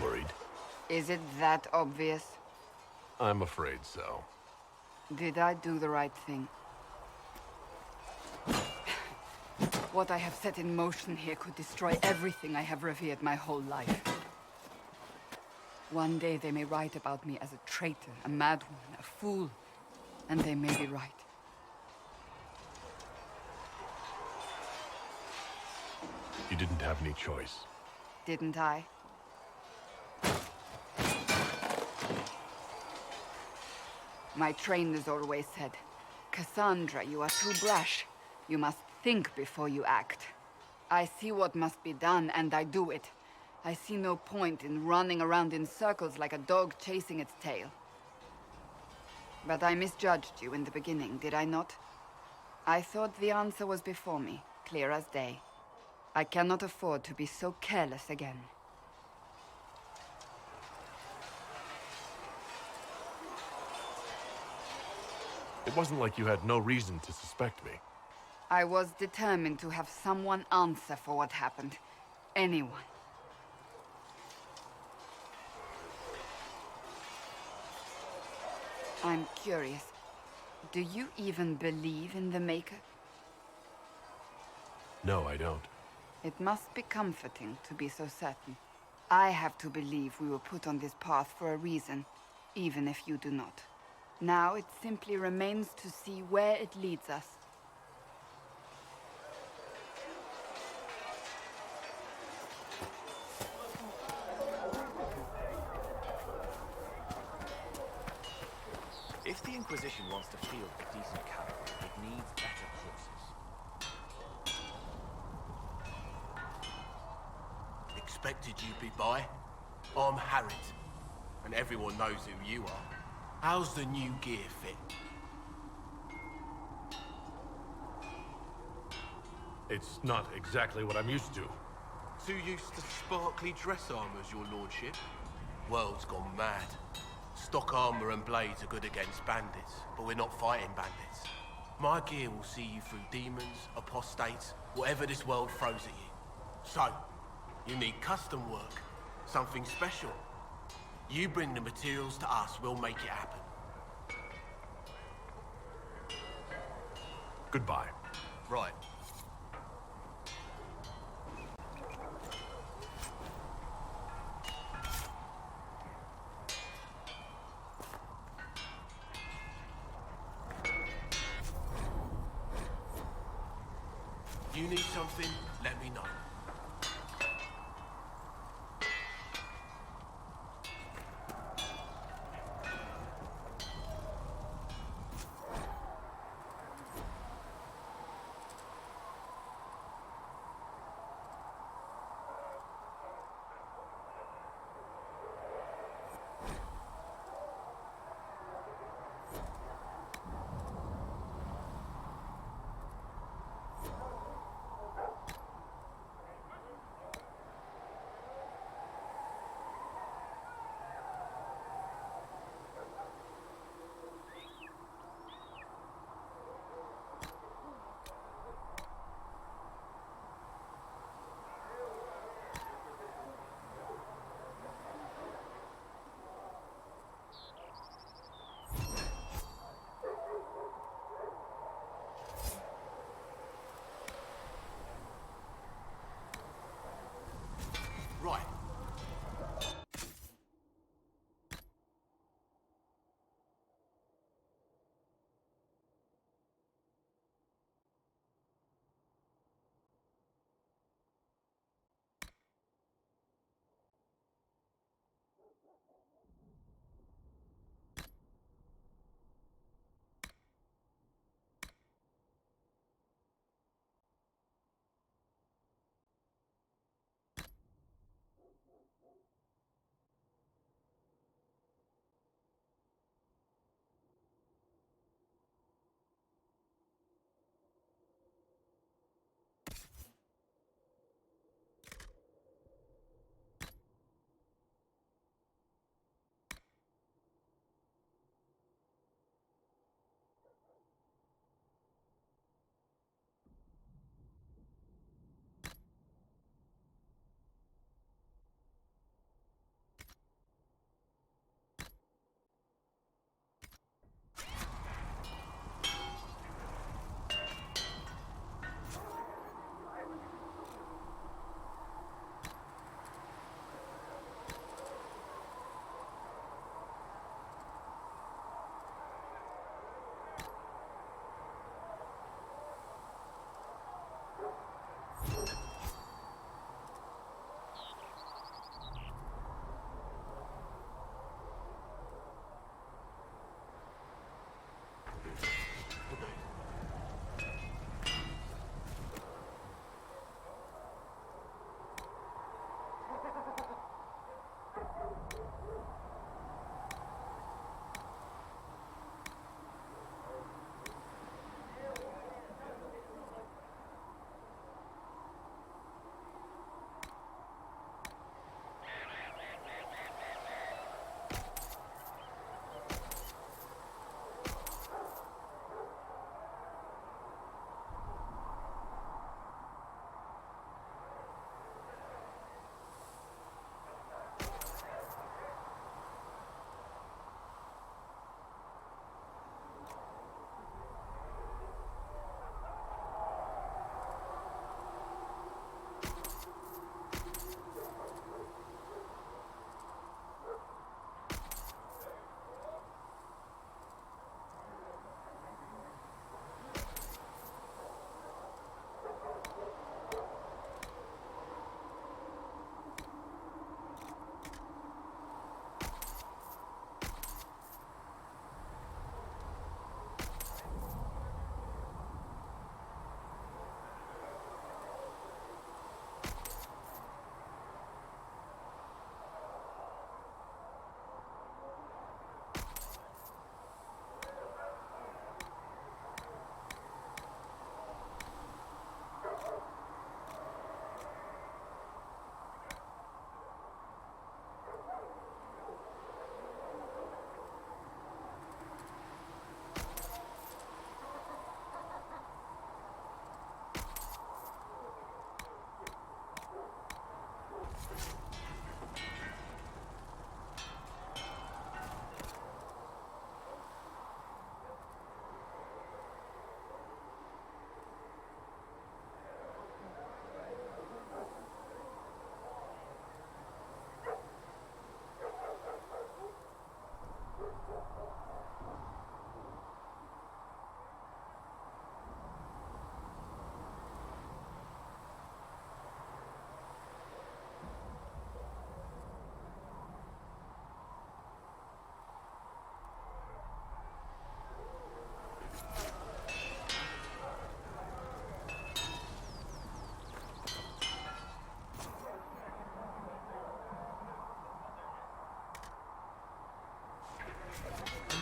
Worried? Is it that obvious? I'm afraid so. Did I do the right thing? What I have set in motion here could destroy everything I have revered my whole life. One day they may write about me as a traitor, a madwoman, a fool, and they may be right. You didn't have any choice. Didn't I? My trainers always said, Cassandra, you are too brash. You must think before you act. I see what must be done, and I do it. I see no point in running around in circles like a dog chasing its tail. But I misjudged you in the beginning, did I not? I thought the answer was before me, clear as day. I cannot afford to be so careless again. It wasn't like you had no reason to suspect me. I was determined to have someone answer for what happened. anyone. I'm curious. Do you even believe in the Maker? No, I don't. It must be comforting to be so certain. I have to believe we were put on this path for a reason, even if you do not. Now it simply remains to see where it leads us. If the Inquisition wants to field a decent cavalry, it needs better horses. Expected you'd be by. I'm Harriet, and everyone knows who you are. How's the new gear fit? It's not exactly what I'm used to. Too used to sparkly dress armors, your lordship? World's gone mad. Stock armor and blades are good against bandits, but we're not fighting bandits. My gear will see you through demons, apostates, whatever this world throws at you. So, you need custom work, something special. You bring the materials to us, we'll make it happen. Goodbye. Right. You need something, let me know.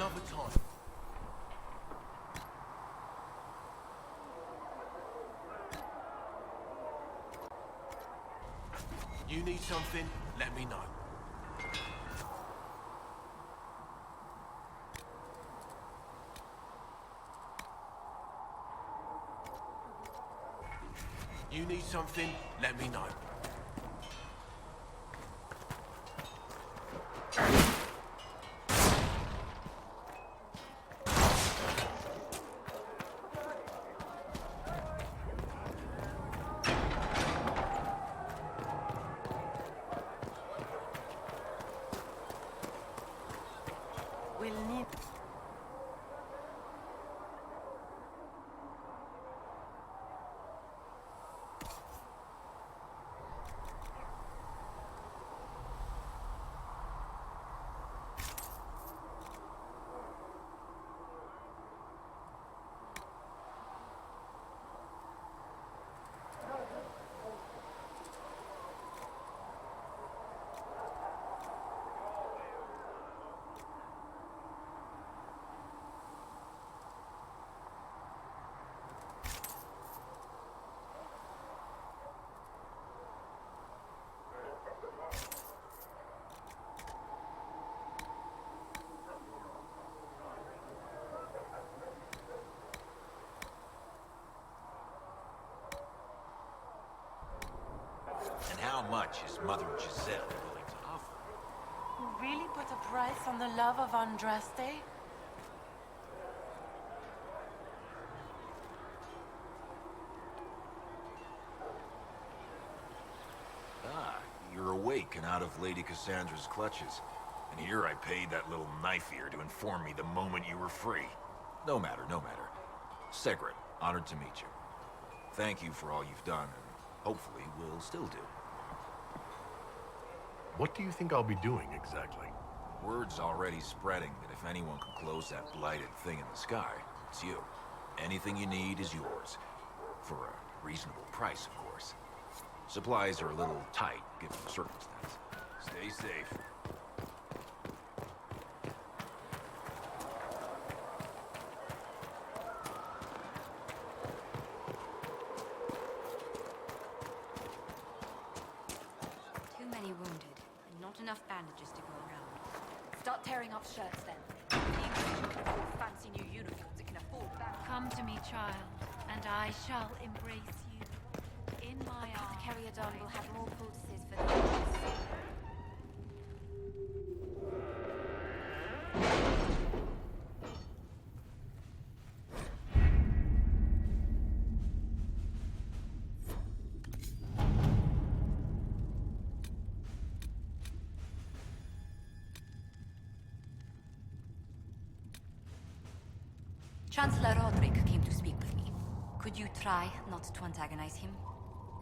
another time. You need something, let me know. You need something, let me know. We'll need... And how much is Mother Giselle willing to offer? You really put a price on the love of Andraste? Ah, you're awake and out of Lady Cassandra's clutches. And here I paid that little knife-ear to inform me the moment you were free. No matter, no matter. Segret, honored to meet you. Thank you for all you've done, and hopefully will still do. What do you think I'll be doing exactly? Word's already spreading that if anyone can close that blighted thing in the sky, it's you. Anything you need is yours. For a reasonable price, of course. Supplies are a little tight, given the circumstance. Stay safe. Too many wounded, and not enough bandages to go around. Start tearing off shirts then. The Inquisition can afford fancy new uniforms, it can afford that. Come to me, child, and I shall embrace you. In my arms. Apothecary Adon will have more poultices for the others. Chancellor Roderick came to speak with me. Could you try not to antagonize him?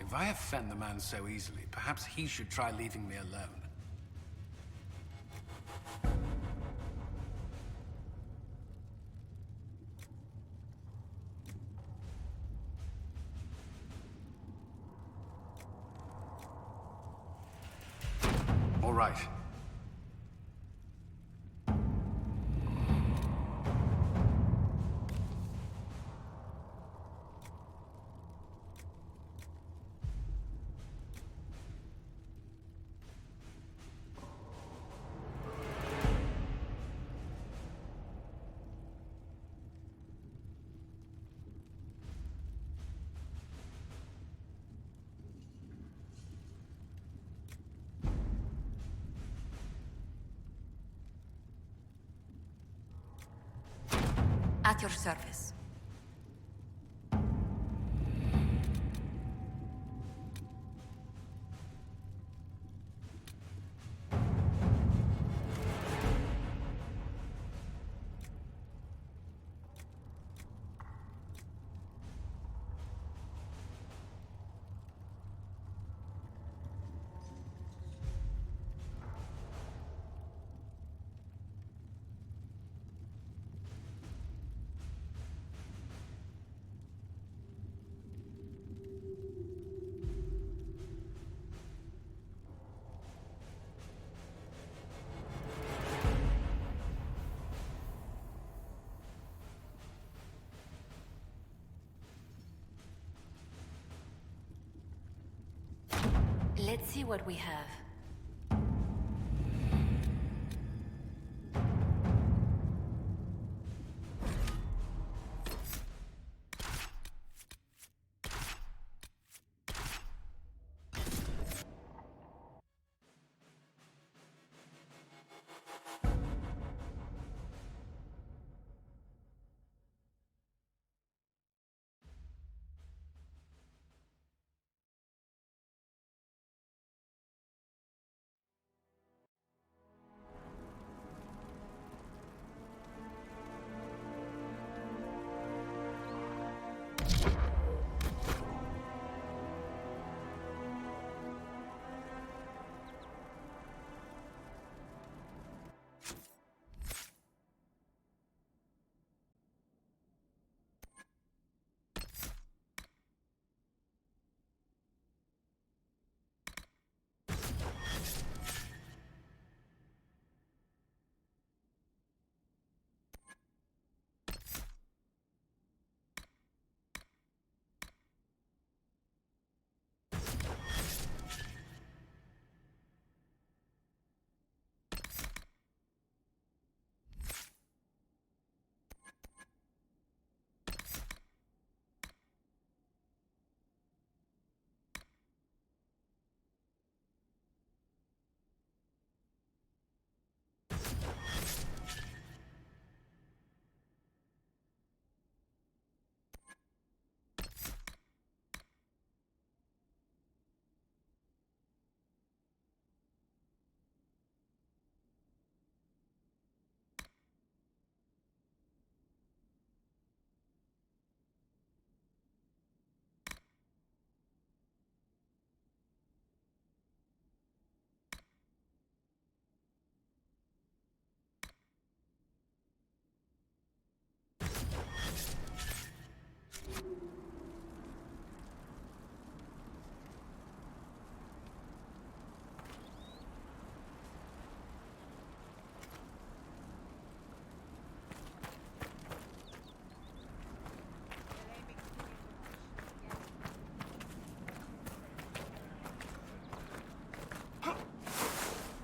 If I offend the man so easily, perhaps he should try leaving me alone. All right. At your service. Let's see what we have.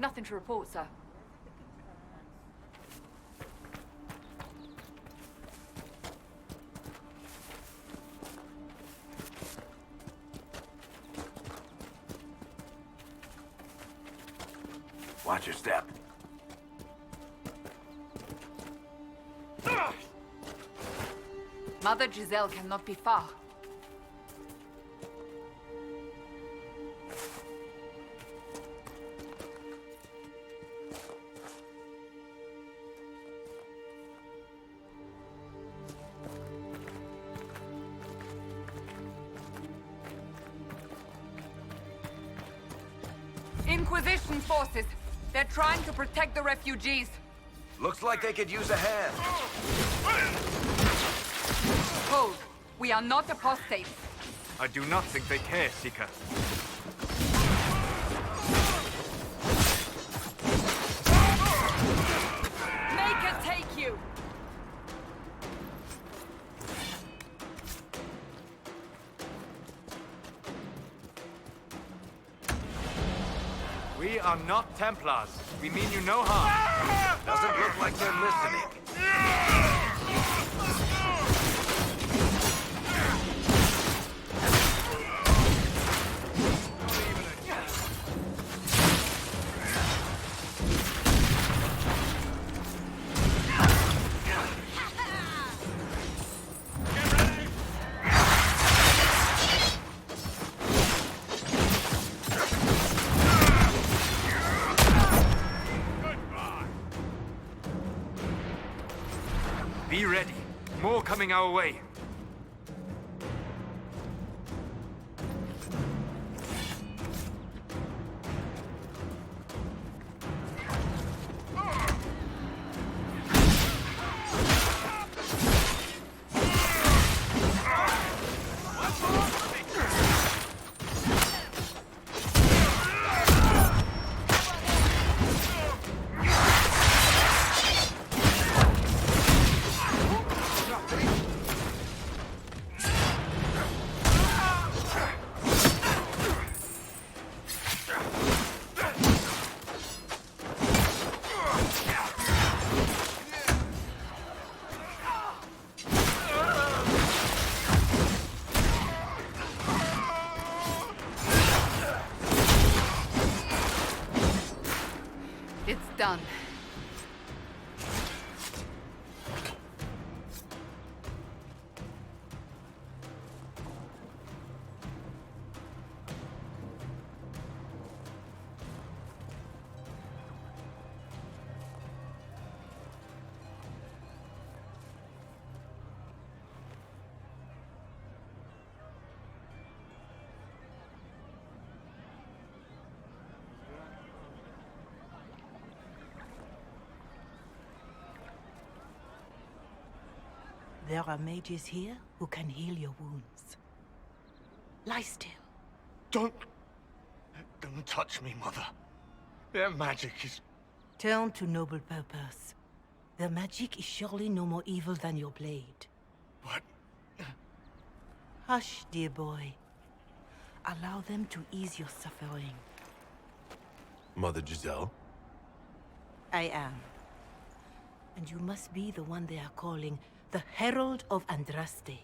Nothing to report, sir. Watch your step. Mother Giselle cannot be far. Inquisition forces. They're trying to protect the refugees. Looks like they could use a hand. Hold. We are not apostates. I do not think they care, Seeker. Make it take you! We are not Templars. We mean you no harm. Doesn't look like they're listening. Be ready. More coming our way. done. There are mages here who can heal your wounds. Lie still. Don't touch me, Mother. Their magic is... Turn to noble purpose. Their magic is surely no more evil than your blade. But... Hush, dear boy. Allow them to ease your suffering. Mother Giselle? I am. And you must be the one they are calling the Herald of Andraste.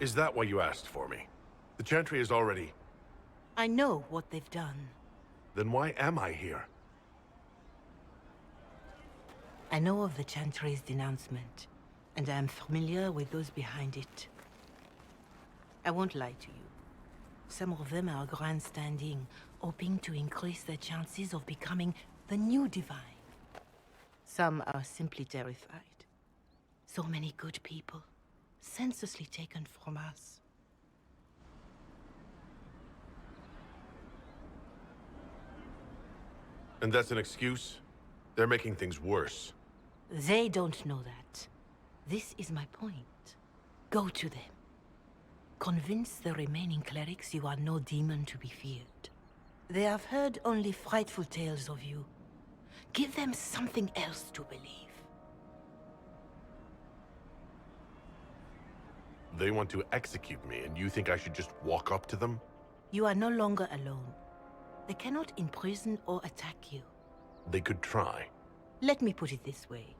Is that why you asked for me? The Chantry is already... I know what they've done. Then why am I here? I know of the Chantry's denouncement, and I am familiar with those behind it. I won't lie to you. Some of them are grandstanding, hoping to increase their chances of becoming the new divine. Some are simply terrified. So many good people, senselessly taken from us. And that's an excuse? They're making things worse. They don't know that. This is my point. Go to them. Convince the remaining clerics you are no demon to be feared. They have heard only frightful tales of you. Give them something else to believe. They want to execute me, and you think I should just walk up to them? You are no longer alone. They cannot imprison or attack you. They could try. Let me put it this way.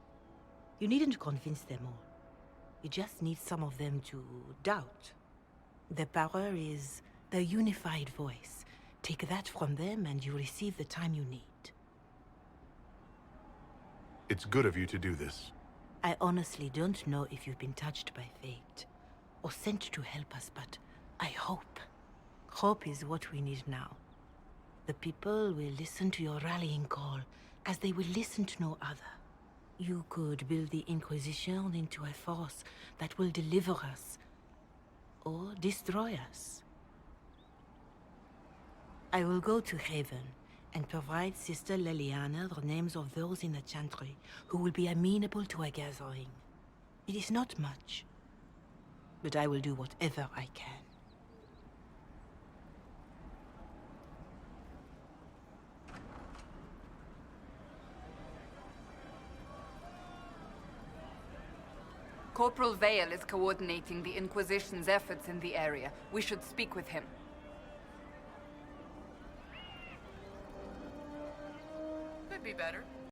You needn't convince them all. You just need some of them to doubt. Their power is their unified voice. Take that from them and you receive the time you need. It's good of you to do this. I honestly don't know if you've been touched by fate, or sent to help us, but I hope. Hope is what we need now. The people will listen to your rallying call, as they will listen to no other. You could build the Inquisition into a force that will deliver us, or destroy us. I will go to Haven and provide Sister Leliana the names of those in the Chantry who will be amenable to a gathering. It is not much, but I will do whatever I can. Corporal Vale is coordinating the Inquisition's efforts in the area. We should speak with him. Could be better.